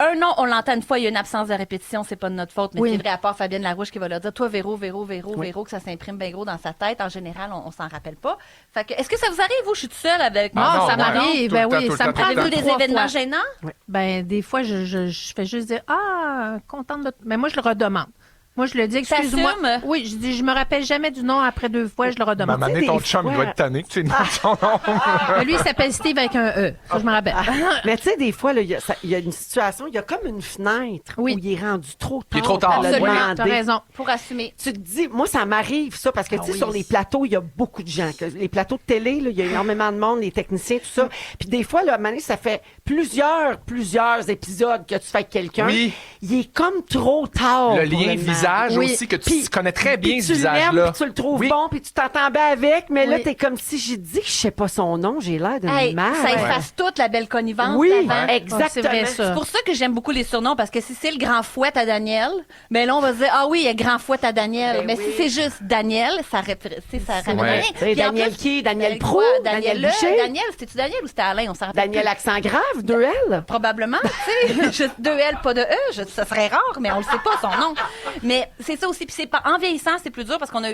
un nom, on l'entend une fois, il y a une absence de répétition, c'est pas de notre faute, mais Oui. c'est vrai, à part Fabienne Larouche qui va leur dire, toi, Véro, que ça s'imprime bien gros dans sa tête. En général, on s'en rappelle pas. Fait que, est-ce que ça vous arrive, vous? Je suis toute seule avec Ah, non, ça moi, m'arrive. tout Ben le temps, oui, tout le ça me temps, tout le prend temps. des 3 événements fois. gênants? Ben, des fois, je fais juste dire contente de. Mais moi, je le redemande. Moi, je le dis, excuse-moi. T'assumes? Oui, je dis, je me rappelle jamais du nom après 2 fois, je le redemande. Maman, sais, ton des chum, il fois- doit être tanné que tu aies son nom. Mais lui, il s'appelle Steve avec un E. Ça, je me rappelle. Mais tu sais, des fois, là, il y a une situation, il y a comme une fenêtre Oui. où il est rendu trop tard. Il est trop tard. pour le Absolument, T'as demander. raison. Pour assumer. Tu te dis, moi, ça m'arrive, ça, parce que, tu sais, oui. sur les plateaux, il y a beaucoup de gens. Les plateaux de télé, là, il y a énormément de monde, les techniciens, tout ça. Puis des fois, là, à un moment donné, ça fait plusieurs épisodes que tu fais avec quelqu'un. Oui. Il est comme trop tard. Le pour lien demander. visage Oui. aussi, que tu Puis- connais très bien Puis ce tu l'aimes, visage-là. puis tu le trouves Oui. bon, puis tu t'entends bien avec, mais là, Oui. t'es comme si j'ai dit que je sais pas son nom, j'ai l'air d'une Hey, merde. ça efface toute la belle connivence Oui, d'avant. exactement. c'est vrai, ça. C'est pour ça que j'aime beaucoup les surnoms, parce que si c'est le grand fouette à Daniel, mais là, on va se dire, ah oui, il y a grand fouette à Daniel. Ben mais oui. si c'est juste Daniel, ça ramène Ouais. rien. C'est Puis en Daniel plus, qui? Daniel quoi? Proulx? Daniel Daniel Boucher? Daniel, c'était-tu Daniel ou c'était Alain? On s'en rappelle Daniel plus. accent grave, 2L. Probablement, tu sais. Juste 2 L, pas de E. Ça serait rare, mais on le sait pas, son nom. Mais c'est ça aussi. Puis c'est pas, en vieillissant, c'est plus dur parce qu'on a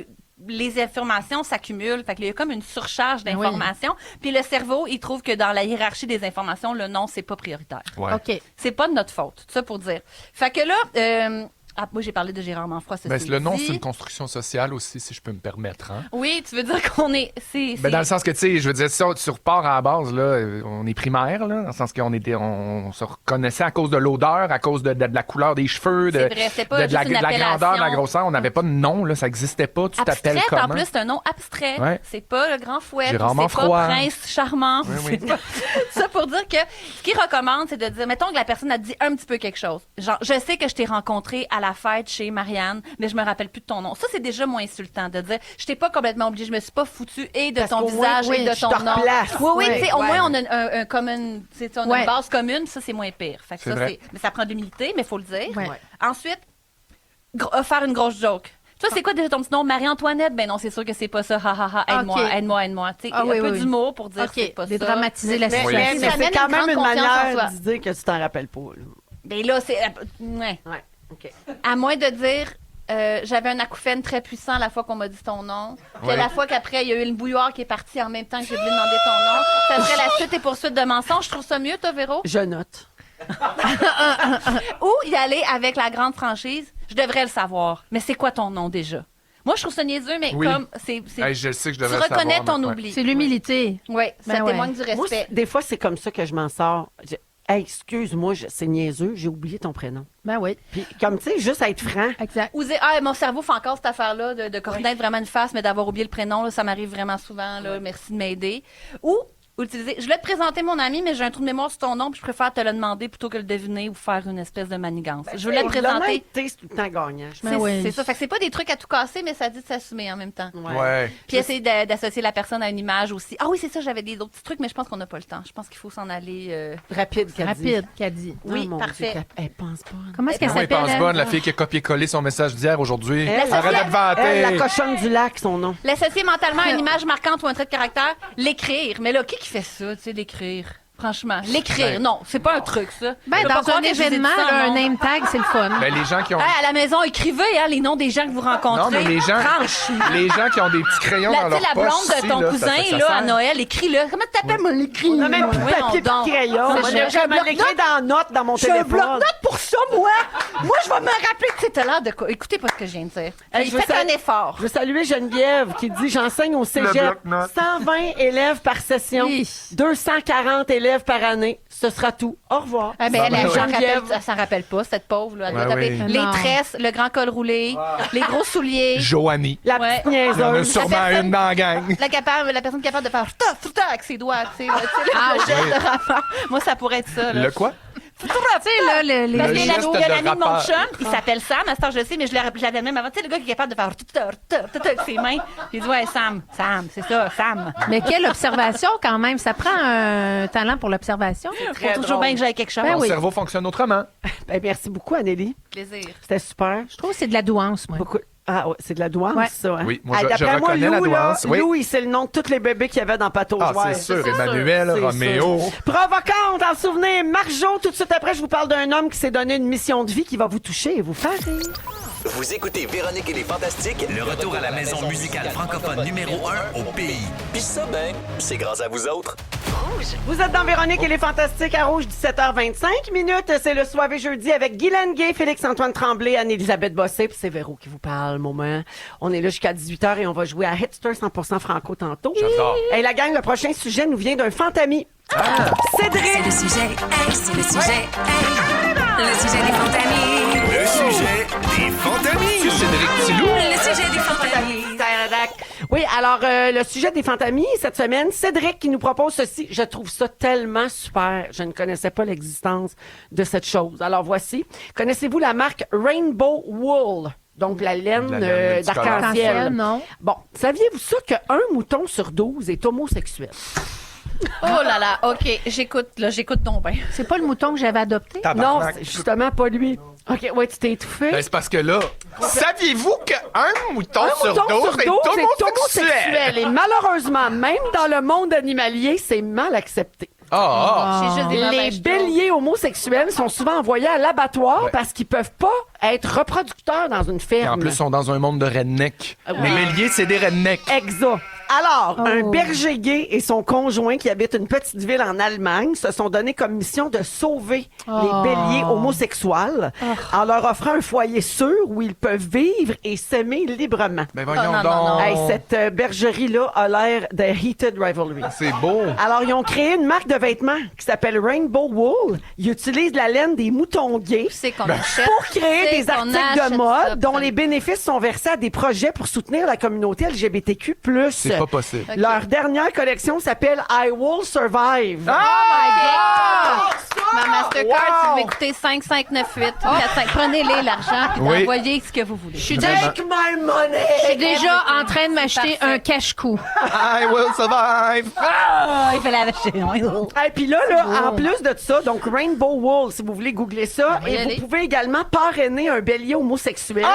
les informations s'accumulent. Fait qu'il y a comme une surcharge d'informations. Puis le cerveau, il trouve que dans la hiérarchie des informations, le nom, c'est pas prioritaire. Ouais. OK. C'est pas de notre faute. Tout ça pour dire. Fait que là, moi, j'ai parlé de Gérard Manfroy. Ben, le nom, dit. c'est une construction sociale aussi, si je peux me permettre. Hein? Oui, tu veux dire qu'on est. Ben, dans le sens que, tu sais, je veux dire, si tu repars à la base, là, on est primaire, là, dans le sens on se reconnaissait à cause de l'odeur, à cause de la couleur des cheveux, de, C'est vrai, c'est pas de la juste une grandeur, de la appellation. grosseur. On n'avait pas de nom, là, ça n'existait pas. Tu t'appelles Abstraite, en comment? plus, c'est un nom abstrait. Ouais. C'est pas le grand fouet. Gérard C'est Manfroy. pas Prince Charmant. Oui, oui. C'est pas... Ça pour dire que ce qu'il recommande, c'est de dire, mettons que la personne a dit un petit peu quelque chose. Genre, je sais que je t'ai rencontré à la fête chez Marianne, mais je me rappelle plus de ton nom. Ça, c'est déjà moins insultant de dire, je t'ai pas complètement oublié, je me suis pas foutu et de Parce ton qu'au moins, visage oui, et de je ton te nom. replace. Oui, oui, Ouais, tu sais, au ouais. moins, on a un common, on a Ouais. une base commune, ça, c'est moins pire. Fait que C'est ça, vrai. mais ça prend de l'humilité, mais faut le dire. Ouais. Ensuite, faire une grosse joke. Toi, c'est quoi déjà ton petit nom? Marie-Antoinette? Ben non, c'est sûr que c'est pas ça. Ha, ha, ha. Aide-moi, Ok. aide-moi. Tu sais, Ah, un oui, peu oui. d'humour pour dire OK. que c'est pas ça. Dédramatiser la Mais, situation. mais Ça amène c'est quand une même grande une confiance en manière soi. de dire que tu t'en rappelles pas. Là. Ben là, c'est... Ouais. Ouais, OK. À moins de dire... j'avais un acouphène très puissant la fois qu'on m'a dit ton nom. Puis Ouais. la fois qu'après, il y a eu une bouilloire qui est partie en même temps que j'ai voulu demander ton nom. Ça serait la suite et poursuite de mensonges. Je trouve ça mieux, toi, Véro? Je note. Ou y aller avec la grande franchise. Je devrais le savoir. Mais c'est quoi ton nom déjà? Moi, je trouve ça niaiseux, mais Oui. comme... c'est Hey, je sais que je tu devrais le reconnais savoir, ton mais- oubli. C'est l'humilité. Oui, ça Ben ouais. témoigne du Moi, respect. des fois, c'est comme ça que je m'en sors. Hey, excuse-moi, c'est niaiseux, j'ai oublié ton prénom. Ben oui. Puis, comme, tu sais, juste être franc. Exact. Ou dire, mon cerveau fait encore cette affaire-là de connaître vraiment une face, mais d'avoir oublié le prénom, là, ça m'arrive vraiment souvent. Là, merci de m'aider. Ou utiliser, je vais te présenter mon ami, mais j'ai un trou de mémoire sur ton nom, puis je préfère te le demander plutôt que le deviner ou faire une espèce de manigance. Je voulais te présenter. L'honnêteté, c'est tout le temps gagnant. C'est ça. Fait que c'est pas des trucs à tout casser, mais ça dit de s'assumer en même temps. Ouais. Puis essayer d'associer la personne à une image aussi. Ah oui, c'est ça, j'avais d'autres petits trucs, mais je pense qu'on n'a pas le temps. Je pense qu'il faut s'en aller. Rapide, Caddy. Oui, mon parfait. Dieu, elle pense pas. Comment est-ce qu'elle Moi, il s'appelle? pense elle? bonne, la fille qui a copié-collé son message d'hier aujourd'hui. Elle, Arrête de te vanter. La cochonne du lac, son nom. L'associer mentalement à une image marquante ou un trait de caractère, l'écrire. Mais là, qui fait ça, tu sais, l'écrire? Franchement, l'écrire, non, c'est pas un truc, ça. Ben, Faut pas dans croire un que je vous ai dit événement, ça, là, un non. name tag, c'est le fun. Ben, les gens qui ont... À la maison, écrivez les noms des gens que vous rencontrez. Non, mais les gens qui ont des petits crayons dans Tu leur sais, la poche blonde de aussi, ton là, cousin, ça fait que ça là, à sert. Noël, écris-le. Comment tu t'appelles, mon écrit? On a même plus de papier de crayon. Moi, j'ai un bloc-notes dans note dans mon J'ai un téléphone. bloc-notes pour ça, moi! Moi, je vais me rappeler que c'était l'air de quoi. Écoutez pas ce que je viens de dire. Hey, je veux Faites un effort. Je veux saluer Geneviève qui dit « J'enseigne au cégep. bloc-notes. 120 élèves par session. Oui. 240 élèves par année. Ce sera tout. Au revoir. Ah ben, ben, elle s'en rappelle pas, cette pauvre. Là. Elle doit Ouais, taper oui. les Non. tresses, le grand col roulé, les gros souliers. Joanie. La Ouais. petite Il y en a niaiseuse. sûrement personne- une dans la gang. La personne capable de faire tout avec ses doigts, tu sais, le geste de rapport. Moi, ça pourrait être ça. Là. Le quoi? Tu sais, là, les... Parce Le qu'il y a geste l'ami de de mon rappeur. chum, il s'appelle Sam, à ce temps je le sais, mais je l'avais même avant. Tu sais, le gars qui est capable de faire tout avec ses mains. J'ai dit, ouais, Sam, c'est ça, Sam. Mais quelle observation, quand même. Ça prend un talent pour l'observation. Faut toujours drôle. bien que j'aille quelque chose. Ben Mon oui. cerveau fonctionne autrement. Ben, merci beaucoup, Anneli. Plaisir. C'était super. Je trouve que c'est de la douance, moi. Beaucoup... Ah, ouais, c'est de la douance, Ouais. ça. Hein? Oui, moi, Ah, je d'après moi, reconnais la Lou, là, douance. Oui. Lou, c'est le nom de tous les bébés qu'il y avait dans Pato Ah, Joueur. c'est sûr. Emmanuel, C'est Roméo. sûr. Provocante, en souvenir, Marjo. Tout de suite après, je vous parle d'un homme qui s'est donné une mission de vie qui va vous toucher et vous faire rire. Vous écoutez Véronique et les Fantastiques. Le retour à la maison musicale francophone numéro 1 au pays. Puis ça, ben, c'est grâce à vous autres. Vous êtes dans Véronique et les Fantastiques à Rouge, 17h25 minutes. C'est le soirée jeudi avec Guylaine Gay, Félix-Antoine Tremblay, Anne-Élisabeth Bossé, puis c'est Véro qui vous parle, moment. On est là jusqu'à 18h et on va jouer à Hipster 100% franco tantôt. J'adore. Et la gang, le prochain sujet nous vient d'un fantami. Cédric! C'est le sujet, hey, c'est le sujet, hey. Le sujet des fantamis. Le sujet des fantamis. C'est Cédric Tilou. Le sujet des fantamis. Oui, alors le sujet des fantamis cette semaine, Cédric qui nous propose ceci. Je trouve ça tellement super. Je ne connaissais pas l'existence de cette chose. Alors voici. Connaissez-vous la marque Rainbow Wool? Donc la laine La laine multicolore. d'arc-en-ciel. Non. Bon, saviez-vous ça qu'un mouton sur 12 est homosexuel? Oh là là, OK, j'écoute donc bien. C'est pas le mouton que j'avais adopté? Non, Tabarnak. c'est justement pas lui. OK, ouais, tu t'es étouffé. Ben, c'est parce que là, saviez-vous qu'un mouton, Un sur mouton 12 est homosexuel? Et malheureusement, même dans le monde animalier, c'est mal accepté. J'ai juste des Les mauvaises béliers homosexuels sont souvent envoyés à l'abattoir Ouais. parce qu'ils peuvent pas être reproducteurs dans une Et ferme. en plus, ils sont dans un monde de redneck. Les béliers, c'est des rednecks. Exa. Alors, un Oh. berger gay et son conjoint qui habitent une petite ville en Allemagne se sont donné comme mission de sauver les béliers homosexuels en leur offrant un foyer sûr où ils peuvent vivre et s'aimer librement. Ben voyons non, donc. non, non. Hey, cette bergerie-là a l'air de Heated Rivalry. C'est beau. Alors, ils ont créé une marque de vêtements qui s'appelle Rainbow Wool. Ils utilisent la laine des moutons gays C'est qu'on Ben, achète. pour créer C'est des qu'on articles achète de mode ça, dont putain. les bénéfices sont versés à des projets pour soutenir la communauté LGBTQ+. C'est pas possible. Leur dernière collection s'appelle I Will Survive. Ma Mastercard, si vous m'écoutez, 5598 45. Prenez-les l'argent et Oui. envoyez ce que vous voulez. Je suis Take my money! Je suis déjà en train de m'acheter Parfait. un cache-cou. I will survive. Ah, il fallait acheter. Et puis là, en plus de ça, donc Rainbow Wool, si vous voulez googler ça, va y et aller. vous pouvez également parrainer un bélier homosexuel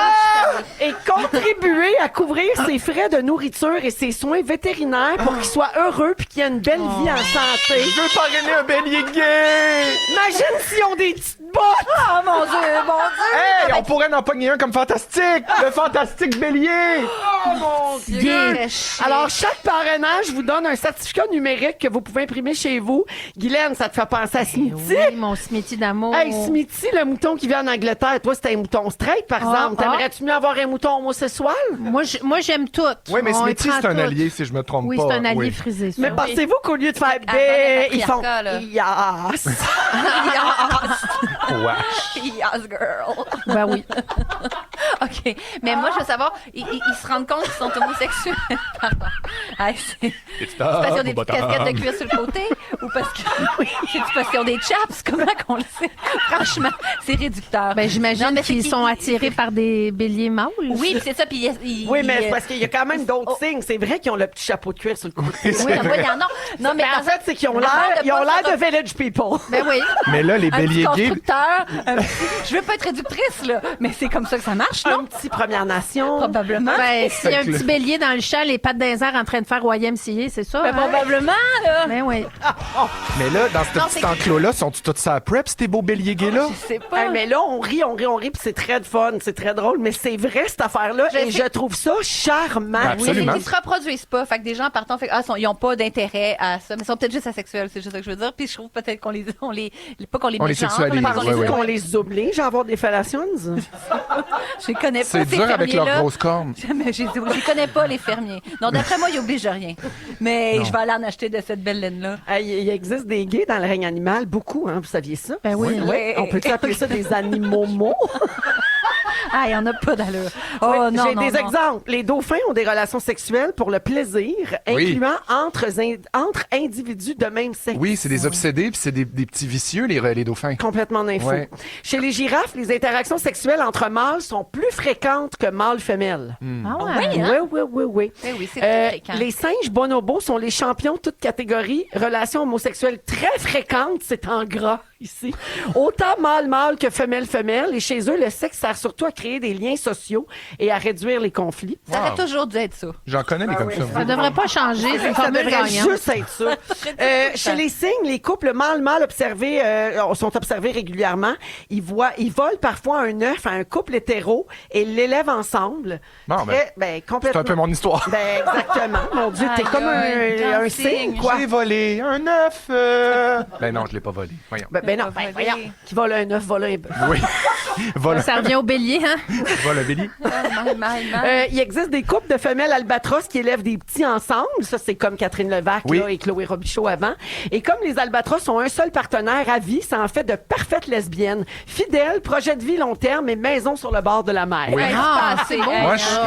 et contribuer à couvrir ses frais de nourriture et ses soins vétérinaires pour qu'il soit heureux puis qu'il ait une belle vie en santé. Je veux parrainer un bélier gay. Imagine s'ils ont des petites bottes! Oh mon Dieu, mon Dieu! Hey, on pourrait en pogner un comme fantastique. Le fantastique bélier. Oh mon Dieu! Bien. Alors, chaque parrainage vous donne un certificat numérique que vous pouvez imprimer chez vous. Guylaine, ça te fait penser à Smithy? Oui, mon Smithy d'amour. Hey, Smithy, le mouton qui vient en Angleterre, toi, c'est un mouton straight, par exemple. T'aimerais-tu mieux avoir un mouton homosexuel? Moi, j'aime tout. Oui, mais On Smithy, prend c'est un tout. allié, si je me trompe Oui, pas. c'est un allié Oui. frisé, ça. Mais pensez-vous qu'au lieu de faire Avant le ils font patriarcat, là. yes. Wesh. Yes, girl. Ben oui. OK. Mais moi, je veux savoir, ils se rendent compte qu'ils sont homosexuels. Pardon. Hey, c'est parce qu'ils ont des petites casquettes de cuir sur le côté ou parce que c'est parce qu'ils ont des chaps? Comment qu'on le sait? Franchement, c'est réducteur. Ben, j'imagine Non, mais qu'ils c'est sont attirés par des béliers mâles. Oui, puis c'est ça. Puis Oui, mais c'est parce qu'il y a quand même d'autres signes. C'est vrai qu'ils ont le petit chapeau de cuir sur le côté. Oui, non, mais Mais en fait, c'est qu'ils ont l'air de village people. Ben oui. Mais là, les un petit béliers gays... constructeur. Je veux pas être réductrice, là, mais c'est comme ça que ça marche, Un non? petit Première Nation. Probablement. Ben, s'il y a un Fait que petit bélier dans le champ, les pattes d'un en train de faire YMCA, c'est ça? Ben, hein? probablement, là. Ben oui. Mais là, dans ce Non, petit c'est- enclos-là, sont-ils tous ça à prep, ces beaux béliers gays-là? Je sais pas. Hey, mais là, on rit, puis c'est très fun, c'est très drôle, mais c'est vrai, cette affaire-là, Je et sais. je trouve ça charmant. Ben, Oui, absolument. mais ils se reproduisent pas. Fait que des gens partant, fait que, ils ont pas d'intérêt à ça. Mais ils sont peut-être juste asexuels, c'est juste ça que je veux dire. Puis je trouve peut-être qu'on les pas qu'on les On les mégenre, sexualise, mais Parce qu'on les- ouais, ouais. qu'on les oblige à avoir des fellations. Je les connais pas, C'est ces dur avec leurs fermiers-là. grosses cornes. Mais je les connais pas, les fermiers. Non, d'après moi, ils obligent rien. Mais je vais aller en acheter de cette belle laine-là. Hey, il existe des gays dans le règne animal, beaucoup, hein, vous saviez ça? Ben oui. Oui. On peut appeler ça des animaux mots? Ah, il y en a pas d'allure. Oh, Oui, non, j'ai non, des non. exemples. Les dauphins ont des relations sexuelles pour le plaisir, Oui. incluant entre individus de même sexe. Oui, c'est des obsédés, puis c'est des petits vicieux, les dauphins. Complètement d'infos. Ouais. Chez les girafes, les interactions sexuelles entre mâles sont plus fréquentes que mâles-femelles. Ah ouais. Oui, hein? Oui. Eh oui, c'est très fréquent. Les singes bonobos sont les champions de toute catégorie. Relations homosexuelles très fréquentes, c'est en gras ici. Autant mâle-mâle que femelle-femelle. Et chez eux, le sexe sert surtout à créer des liens sociaux et à réduire les conflits. Ça aurait toujours dû être ça. J'en connais des comme ça. Ça devrait pas changer. C'est une Ça formule devrait gagnante. juste être ça. Chez les cygnes, les couples mâle-mâle sont observés régulièrement. Ils volent parfois un œuf à un couple hétéro et l'élèvent ensemble. Bon, Complètement. C'est un peu mon histoire. Ben, exactement. Mon Dieu, t'es Aïe, comme aïe, un grand cygne, cygne. quoi. J'ai volé un œuf. Ben non, je l'ai pas volé. Voyons. Ben non, Volé. voyons. Qui vole un œuf, vole un bœuf. Oui. Vole, Ça revient au bélier, hein? vole un bélier. Mal. Il existe des couples de femelles albatros qui élèvent des petits ensemble. Ça, c'est comme Catherine Levac Oui. là, et Chloé Robichaud avant. Et comme les albatros ont un seul partenaire à vie, ça en fait de parfaites lesbiennes. Fidèles, projet de vie long terme et maison sur le bord de la mer. Oui. Ah, c'est beau.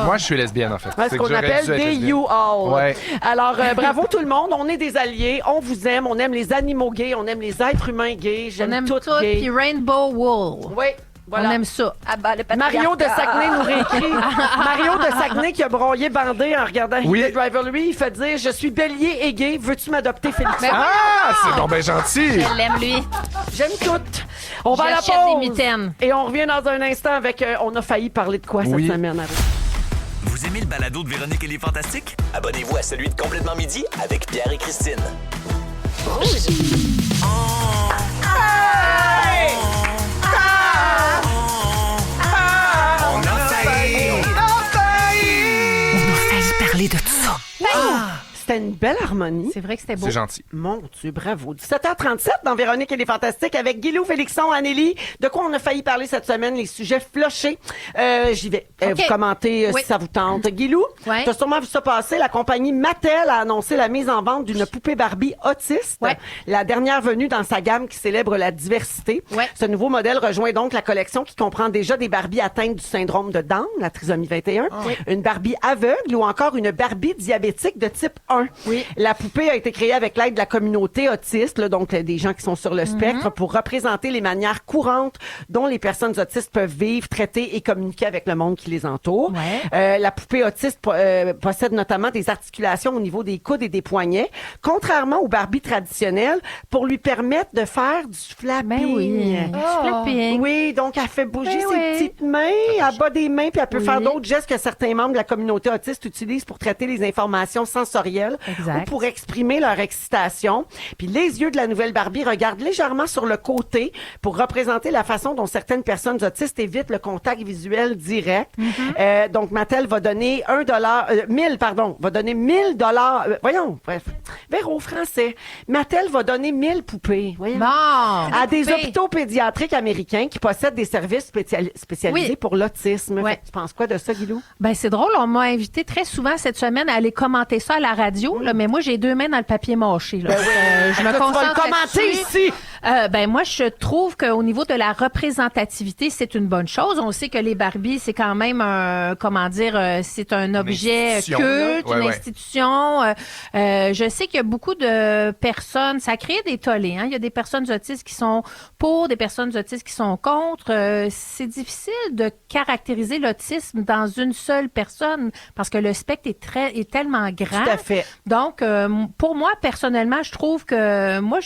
Moi, je suis lesbienne, en fait. Ouais, ce C'est que qu'on j'aurais appelle dû être des lesbienne. you all. Ouais. Alors, bravo tout le monde. On est des alliés. On vous aime. On aime les animaux gays. On aime les êtres humains gays. On J'aime aime tout tout. gay. Puis Rainbow Wool. Oui, voilà. On aime ça. Ah bah, le Mario de patriarcat. Saguenay nous réécrit. Mario de Saguenay qui a broyé bandé en regardant Oui. Hidden Rivalry, il fait dire « Je suis bélier et gay, veux-tu m'adopter, Félix? Ah, c'est donc bien gentil. Je l'aime, lui. J'aime tout. On va à la J'achète pause. des mitaines. Et on revient dans un instant avec on a failli parler de quoi Oui. cette semaine? Avec? Vous aimez le balado de Véronique et les Fantastiques? Abonnez-vous à celui de Complètement Midi avec Pierre et Christine. On a failli! On a failli parler de tout ça. C'était une belle harmonie. C'est vrai que c'était beau. C'est gentil. Mon Dieu, bravo. 17h37 dans Véronique et les Fantastiques avec Guilou, Félixon, Anneli. De quoi on a failli parler cette semaine? Les sujets flochés. J'y vais. OK. Vous commentez Oui. si ça vous tente. Guilou, Ouais. tu as sûrement vu ça passer. La compagnie Mattel a annoncé la mise en vente d'une poupée Barbie autiste. Ouais. La dernière venue dans sa gamme qui célèbre la diversité. Ouais. Ce nouveau modèle rejoint donc la collection qui comprend déjà des Barbies atteintes du syndrome de Down, la trisomie 21, une Barbie aveugle ou encore une Barbie diabétique de type 1. Oui. La poupée a été créée avec l'aide de la communauté autiste, là, donc des gens qui sont sur le spectre, pour représenter les manières courantes dont les personnes autistes peuvent vivre, traiter et communiquer avec le monde qui les entoure. Ouais. La poupée autiste possède notamment des articulations au niveau des coudes et des poignets, contrairement aux Barbies traditionnelles, pour lui permettre de faire du flapping. Ben oui. Flapping. Oui, donc elle fait bouger Ben ses oui. petites mains, elle bat des mains, puis elle peut Oui. faire d'autres gestes que certains membres de la communauté autiste utilisent pour traiter les informations sensorielles sexuelle Exact. ou pour exprimer leur excitation. Puis les yeux de la nouvelle Barbie regardent légèrement sur le côté pour représenter la façon dont certaines personnes autistes évitent le contact visuel direct. Donc Mattel va donner va donner 1000 dollars. Voyons, bref, Véro français. Mattel va donner 1000 poupées. Voyons. Bon. À des poupées. hôpitaux pédiatriques américains qui possèdent des services spécialisés Oui. pour l'autisme. Ouais. Fait que tu penses quoi de ça, Guilou? Ben c'est drôle, on m'a invité très souvent cette semaine à aller commenter ça à la radio, là, mais moi j'ai 2 mains dans le papier mâché. Là. Je me Est-ce que tu vas le concentre commenter là-dessus. ici. Ben moi je trouve qu'au niveau de la représentativité, c'est une bonne chose. On sait que les Barbies, c'est quand même c'est un objet institution, culte, là. Ouais, une ouais. institution. Je sais qu'il y a beaucoup de personnes, ça crée des tollés. Il y a des personnes autistes qui sont pour, des personnes autistes qui sont contre. C'est difficile de caractériser l'autisme dans une seule personne parce que le spectre est tellement grand. Tout à fait. Donc, pour moi, personnellement, je trouve que moi,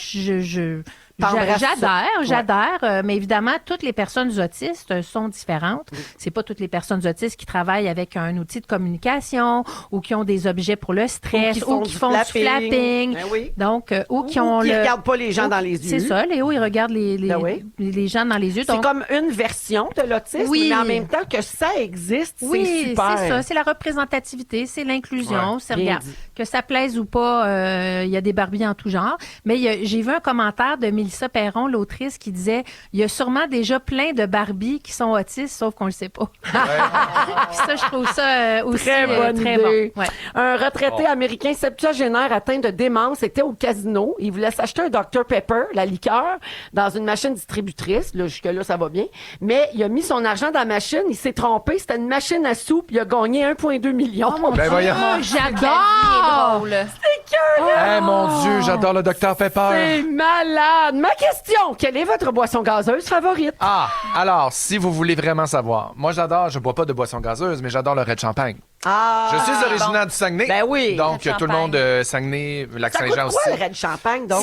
T'embrasses ça. j'adhère, mais évidemment, toutes les personnes autistes sont différentes. C'est pas toutes les personnes autistes qui travaillent avec un outil de communication ou qui ont des objets pour le stress ou qui font du flapping. Ben oui. Donc, ou qui Ou ont qui le... regardent pas les gens dans les yeux. C'est ça, Léo, il regarde Ben oui. les gens dans les yeux. C'est Donc, comme une version de l'autisme, Oui. mais en même temps que ça existe, c'est oui, super. c'est ça, c'est la représentativité, c'est l'inclusion, c'est bien regarde, dit. que ça plaise ou pas, il y a des Barbies en tout genre. Mais j'ai vu un commentaire de Mélissa Perron, l'autrice, qui disait il y a sûrement déjà plein de Barbies qui sont autistes, sauf qu'on le sait pas. Puis ça, je trouve ça aussi Très bonne très idée. bon. Ouais. Un retraité américain septuagénaire atteint de démence était au casino. Il voulait s'acheter un Dr Pepper, la liqueur, dans une machine distributrice. Là, jusque-là, ça va bien. Mais il a mis son argent dans la machine. Il s'est trompé. C'était une machine à soupe. Il a gagné 1,2 million. Ben voyons. J'adore! Eh mon Dieu, j'adore le Dr Pepper. C'est malade. Ma question, quelle est votre boisson gazeuse favorite? Ah, alors, si vous voulez vraiment savoir, moi je bois pas de boisson gazeuse, mais j'adore le Red Champagne. Ah, Je suis originaire du Saguenay. Ben oui. Donc, Red tout le monde Saguenay, ça goûte Lac-Saint-Jean quoi, aussi. le Red Champagne, donc?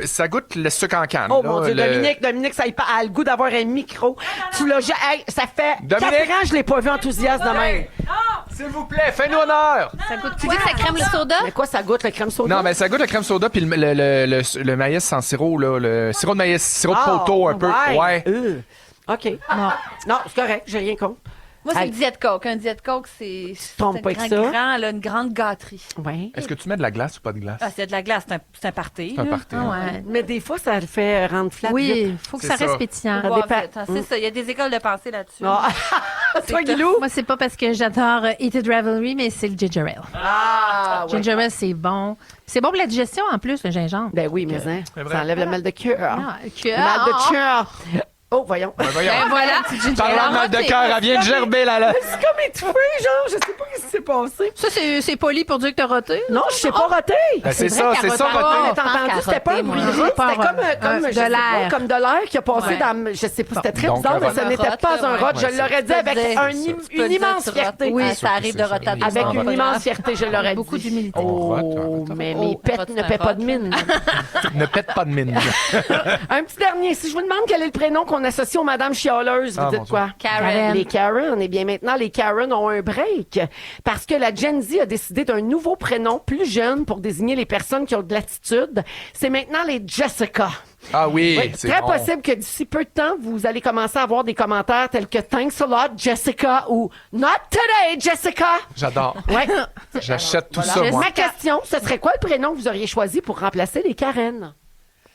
Ça goûte le sucre en canne. Oh là, mon Dieu, le- Dominique, ça y a le goût d'avoir un micro. Tu l'as hey, ça fait Dominique! 4 ans que je l'ai pas vu enthousiaste de même. S'il vous plaît, fais-nous honneur! Ça goûte tu dis que ça crème le soda? Mais quoi, ça goûte le crème soda? Non, mais ça goûte le crème soda puis le maïs sans sirop, là, le sirop de maïs, sirop de poteau un peu. Ouais. OK. Non, c'est correct, j'ai rien contre. Moi, c'est Hey. le Diet Coke. Un Diet Coke, c'est trompes pas avec ça? une grande gâterie. Ouais. Est-ce que tu mets de la glace ou pas de glace? Ah, c'est de la glace, c'est un party. C'est un là. party. Ah ouais. Mais des fois, ça le fait rendre flat. Oui, vite. il faut que C'est ça reste ça. pétillant. Ça Boire dépend. vite, hein, c'est ça. Il y a des écoles de pensée là-dessus. Non. Toi, Guilou? Moi, c'est pas parce que j'adore Heated Ravelry, mais c'est le ginger ale. Ah, ouais. Ginger ale, c'est bon. C'est bon pour la digestion, en plus, le gingembre. Ben oui, mais hein, C'est vrai. ça enlève le mal de cœur. Ah, Le mal de cœur. Oh, voyons. Ben voyons. voilà. Parlant de mal de cœur, elle vient de gerber, là. C'est comme étouffé, genre, je sais pas ce qui s'est passé. Ça, c'est poli pour dire que t'as roté. Non, je sais pas roter. Ben, c'est vrai ça, qu'elle c'est ça, rote pas. roter. Mais t'as entendu, c'était pas un bruit de riz, c'était comme je sais pas, de l'air. comme de l'air qui a passé Ouais. dans, je sais pas, c'était très Donc, bizarre, un mais rot. ce n'était Un pas rot, un ouais. rot. Je Ouais, l'aurais dit avec une immense fierté. Oui, sûr ça que arrive c'est de ça. roter. Avec Ah, une ouais. immense fierté, je l'aurais dit. Beaucoup d'humilité. Oh, On rote. mais Oh, mes un pets rot, ne c'est un paient pas rot. de mine. Ne pète pas de mine. Un petit dernier. Si je vous demande quel est le prénom qu'on associe aux Madame Chialeuse, vous Ah, mon dites Dieu. quoi? Karen. Les Karen. Eh bien, maintenant, les Karen ont un break parce que la Gen Z a décidé d'un nouveau prénom plus jeune pour désigner les personnes qui ont de l'attitude. C'est maintenant les Jessica. Ah oui, Oui, c'est très bon. possible que d'ici peu de temps, vous allez commencer à avoir des commentaires tels que Thanks a lot, Jessica ou Not today, Jessica. J'adore. Ouais. J'achète tout ça, moi. Ma question, ce serait quoi le prénom que vous auriez choisi pour remplacer les Karen?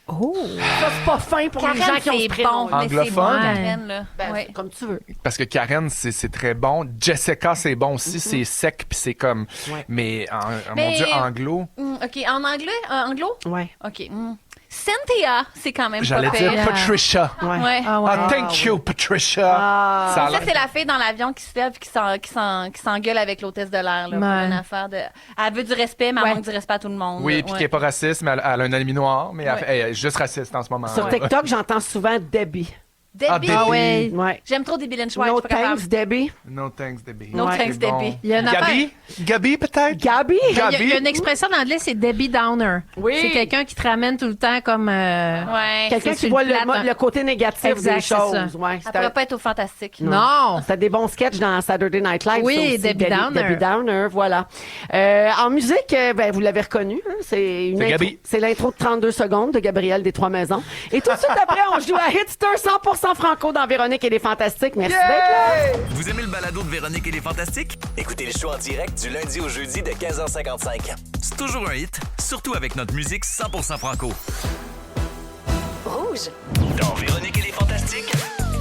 Oh! Ça, c'est pas fin pour les gens Karen, qui ont ce c'est prénom. bon, mais c'est bon, Anglophone? Karen, là. Ben, Ouais. comme tu veux. Parce que Karen, c'est très bon. Jessica, c'est bon aussi. C'est sec, puis c'est comme... Ouais. Mais, mon Mais- Dieu, anglo... OK, en anglais? Anglo? Ouais. OK. Cynthia, c'est quand même J'allais pas dire pire. Patricia. Ouais. Ouais. Ah ouais. Ah, thank you, Patricia. Ah. Ça a Ça, l'air- c'est la fille dans l'avion qui se lève et qui s'engueule avec l'hôtesse de l'air. Là, pour Ouais. une affaire de... Elle veut du respect, mais elle manque du respect à tout le monde. Oui, là. puis Ouais. qui est pas raciste, mais elle a un ami noir, mais Ouais. elle est juste raciste en ce moment. Sur TikTok, j'entends souvent Debbie. Debbie. Debbie. ouais. Ouais. J'aime trop Debbie Lynch White. No je suis pas capable. thanks, Debbie. No thanks, Debbie. No Ouais, thanks, c'est bon. Debbie. Il y a une affaire- Gabi, peut-être? Gabi? Il y a une expression en anglais, c'est Debbie Downer. Oui. C'est quelqu'un qui te ramène tout le temps comme. Ouais. Quelqu'un c'est qui sur voit le plate, le côté négatif Exact, des c'est choses. ça. Ouais, Elle c'est pourrait un- pas être au fantastique. Non. C'était des bons sketchs dans Saturday Night Live. Oui, ça aussi, Debbie Downer. Debbie Downer, voilà. En musique, ben, vous l'avez reconnu, hein, c'est une C'est intro- Gabi. c'est l'intro de 32 secondes de Gabriel des Trois-Maisons. Et tout de suite après, on joue à Hitster 100% franco dans Véronique et les Fantastiques. Merci d'être là. Vous aimez le balado de Véronique et les Fantastiques? Écoutez le show en direct du lundi au jeudi de 15h55. C'est toujours un hit, surtout avec notre musique 100% franco. Rouge. Dans Véronique et les Fantastiques,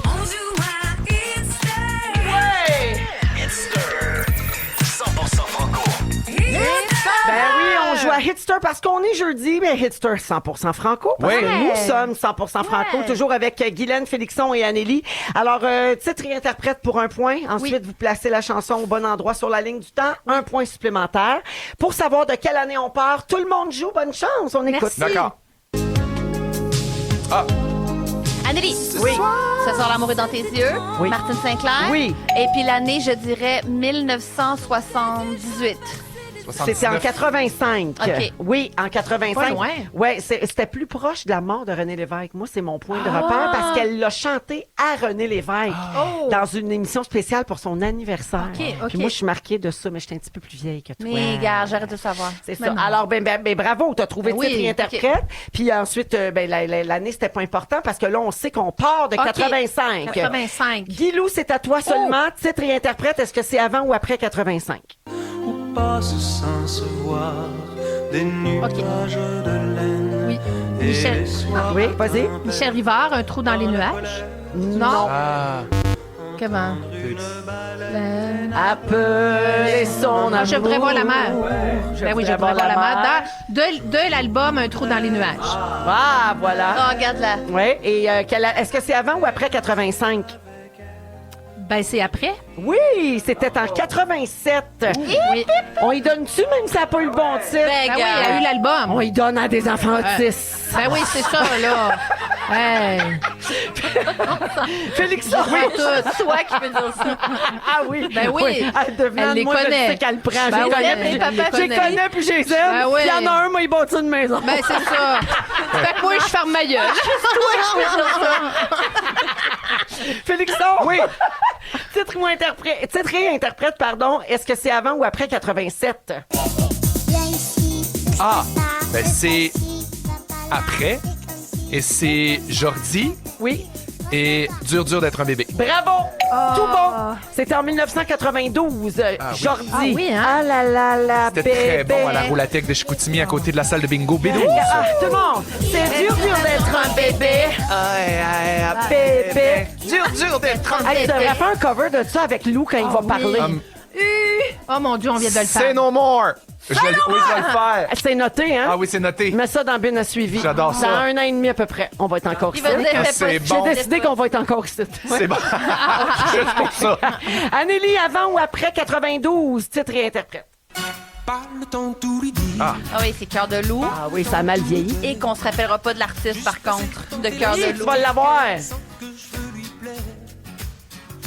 On joue à Hitster. Hitster 100% franco. Ben oui, on joue à Hitster parce qu'on est jeudi, mais Hitster 100% franco. Parce Ouais. que nous sommes 100% franco, toujours avec Guylaine, Félixon et Anneli. Alors, titre et interprète pour 1 point. Ensuite, vous placez la chanson au bon endroit sur la ligne du temps. 1 point supplémentaire. Pour savoir de quelle année on part, tout le monde joue. Bonne chance. On écoute. D'accord. Anneli. Oui. Ce soir, l'amour est dans tes yeux. Oui. Martine Sinclair. Oui. Et puis l'année, je dirais 1978. C'était en 85. OK. Oui, en 85. Pas loin. Ouais, c'était plus proche de la mort de René Lévesque. Moi, c'est mon point de repère parce qu'elle l'a chanté à René Lévesque dans une émission spéciale pour son anniversaire. OK, OK. Puis moi, je suis marquée de ça, mais je suis un petit peu plus vieille que toi. Mais gars, j'arrête de le savoir. C'est ça. Mais non. Alors, ben, bravo, t'as trouvé Oui, titre et interprète. Puis ensuite, ben, l'année, c'était pas important parce que là, on sait qu'on part de OK. 85. 85. Guilou, c'est à toi seulement. Titre et interprète, est-ce que c'est avant ou après 85? Passe sans se voir des nuages de laine. Oui. Et Michel. les soirs Oui, vas-y. Michel Rivard, Un trou dans les nuages. Non. Ah, Comment? Appeler son amour. Je voudrais voir la mer. Ben oui, je voudrais voir la mer. mer. De l'album Un trou dans les nuages. Ah, voilà. Oh, regarde-la. Oui, et est-ce que c'est avant ou après 85? Ben, c'est après. Oui, c'était en 87. Oui. On y donne-tu même si ça n'a pas eu le bon titre? Ben, Ben oui, il y a eu l'album. On y donne à des enfants autistes. Ben oui, c'est ça, là. Hey. Félixon, oui. C'est toi qui peux dire ça. Ah oui. Ben oui. Elle devient Elle les moi, connaît. je sais qu'elle prend. Ben Je oui, connais, elle puis les je connaît. connais, puis je les aime. Ben oui. Il y en a un, moi, il bâtit une maison. Ben, c'est ça. Fait que moi, je ferme ma gueule. Félixon. Oui. Titre et interprète, pardon. Est-ce que c'est avant ou après 87? Ah, ben c'est après. Et c'est Jordi Oui. et Dur d'être un bébé. Bravo! Tout bon! C'était en 1992. Jordi. Ah oui, hein? Ah là là là, C'était très bébé. bon à la Roulathèque de Chicoutimi à côté de la salle de bingo. Bédou! Ah, tout le monde! C'est dur d'être un bébé. Bébé. Dur d'être un Hey, tu devrais faire un cover de ça avec Lou quand il va oui. parler. Oh mon Dieu, on vient de le Say faire. no more! Oui, je vais le faire. C'est noté, hein? Ah oui, c'est noté. Mets ça dans Bin à suivi. J'adore ça. Dans 1 an et demi à peu près, on va être encore Il ici. va dire, Ah, fais c'est pas- bon. J'ai décidé qu'on va être encore ici. C'est bon. Juste pour ça. Anneli, avant ou après 92, titre et interprète. parle ton tout lui dit. Ah oui, c'est Cœur de loup. Ah oui, ça a mal vieilli. Et qu'on se rappellera pas de l'artiste, par contre, de Cœur de Tu loup. vas l'avoir.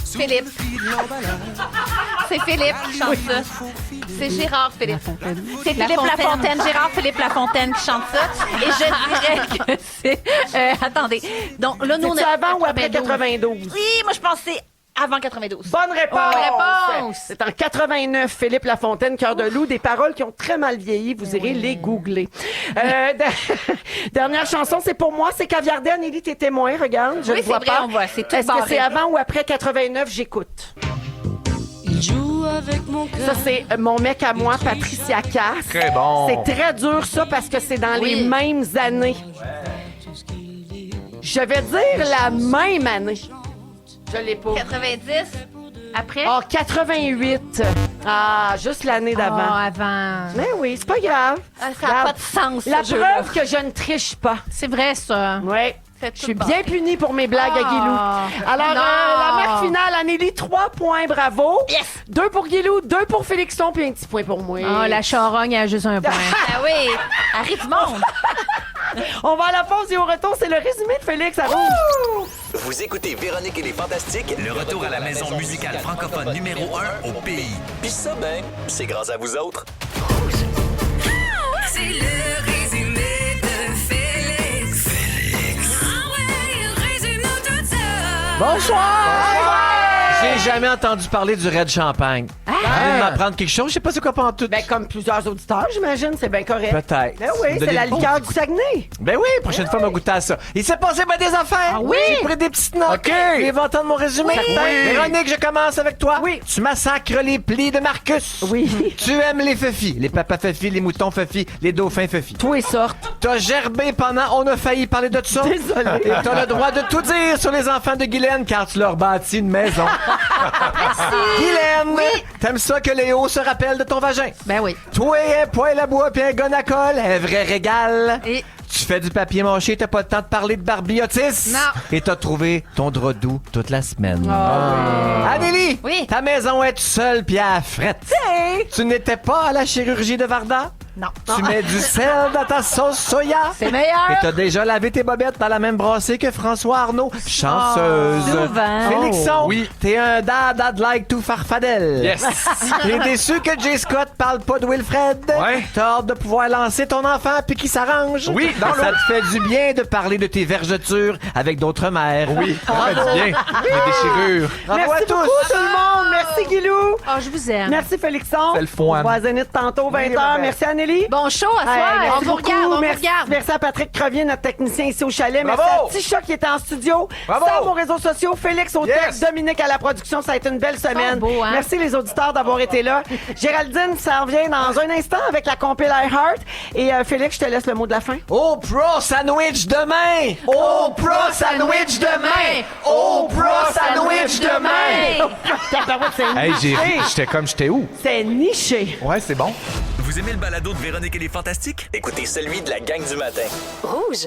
Philippe. C'est Philippe qui chante ça. C'est Gérard Philippe. C'est Philippe Lafontaine. Gérard Philippe Lafontaine qui chante ça. Et je dirais que c'est... attendez. Donc là, nous, on C'est a... avant ou après 92? Oui, moi, je pense que c'est avant 92. Bonne réponse! Bonne réponse! C'est en 89, Philippe Lafontaine, Cœur de loup, des paroles qui ont très mal vieilli. Vous irez les googler. Dernière chanson, c'est pour moi, c'est Caviardé. Anneli, t'es témoin, regarde, je Oui, le vois c'est vrai, pas. on voit, c'est tout Est-ce que barré. c'est avant ou après 89? J'écoute. Il joue avec mon cœur. Ça, c'est Mon mec à moi, Patricia Cass. Très bon. C'est très dur, ça, parce que c'est dans les mêmes années. Je vais dire la même année. Je l'ai pas. 90. Après? Ah, 88. Ah, juste l'année d'avant. Ah, avant. Mais oui, c'est pas grave. Ah, ça n'a pas de sens, La ce jeu-là. preuve que je ne triche pas. C'est vrai, ça. Oui. Fait Je suis tout bien punie pour mes blagues à Guilou. Alors, Non. la marque finale, Anneli, 3 points, bravo. Yes. 2 pour Guilou, 2 pour Félixon, puis un petit point pour moi. Ah, la charogne a juste un point. Ah oui, arrive monde. On va à la pause et au retour, c'est le résumé de Félix à Rouge. Vous écoutez Véronique et les Fantastiques. Le retour à la maison musicale francophone numéro 1 au pays. Puis ça, ben, c'est grâce à vous autres. C'est le résumé de Félix. Ah ouais, résume-nous tout ça. Bonsoir! J'ai jamais entendu parler du Red Champagne. Vous allez m'apprendre quelque chose? Je sais pas c'est quoi pas en tout. Ben, comme plusieurs auditeurs, j'imagine, c'est bien correct. Peut-être. Ben oui, Vous c'est donnez la le bon liqueur petit du Saguenay. Ben oui, prochaine fois, on va goûter à ça. Il s'est passé ben des affaires. Ah oui? J'ai pris des petites notes. OK. Les vont entendre mon résumé. Oui. Véronique, je commence avec toi. Oui. Tu massacres les plis de Marcus. Oui. Tu aimes les fefis, les papas fefis, les moutons fefis, les dauphins fefis. Tout est sorte. T'as gerbé pendant On a failli parler de ça. Désolé. Et t'as le droit de tout dire sur les enfants de Guylaine car tu leur bâtis une maison. Guylaine, t'aimes ça que Léo se rappelle de ton vagin? Ben oui. Toi, un poêle à bois puis un gun à colle, un vrai régal. Et Tu fais du papier mâché, t'as pas le temps de parler de barbiotis. Non. Et t'as trouvé ton drap doux toute la semaine. Ah Amélie, Oui. ta maison est toute seule puis à frette. Tu n'étais pas à la chirurgie de Varda? Non. Tu mets du sel dans ta sauce soya? c'est meilleur. Et t'as déjà lavé tes bobettes dans la même brassée que François Arnaud. Chanceuse. souvent. Félixon, Oui. t'es un dad like tout farfadel. Yes. T'es déçu que Jay Scott parle pas de Wilfred. Ouais. T'as hâte de pouvoir lancer ton enfant puis qu'il s'arrange. Oui, dans Ça l'eau. te fait du bien de parler de tes vergetures avec d'autres mères. Oui, ça fait du bien. Les déchirures. Bravo Merci à tous. beaucoup, tout le monde. Merci, Guilou. Oh, je vous aime. Merci, Félixon. C'est le fun. On va à Zénith tantôt, 20h. Merci, Anneli. Bon show à soir. Hey, merci on vous beaucoup. regarde, on vous merci, regarde. merci à Patrick Crevier, notre technicien ici au chalet. Bravo. Merci à Tisha qui était en studio. Bravo. Sam aux réseaux sociaux, Félix au Yes. texte, Dominique à la production. Ça a été une belle semaine. beaux, hein? Merci les auditeurs d'avoir été là. Géraldine, ça revient dans un instant avec la compil iHeart. Et Félix, je te laisse le mot de la fin. Au Pro Sandwich demain! Au Pro Sandwich demain! Au Pro Sandwich demain! Tabarouette, c'est Hey, niché. j'étais où? C'est niché. Ouais, c'est bon. Vous aimez le balado de Véronique et les Fantastiques? Écoutez celui de la gang du matin. Rouge.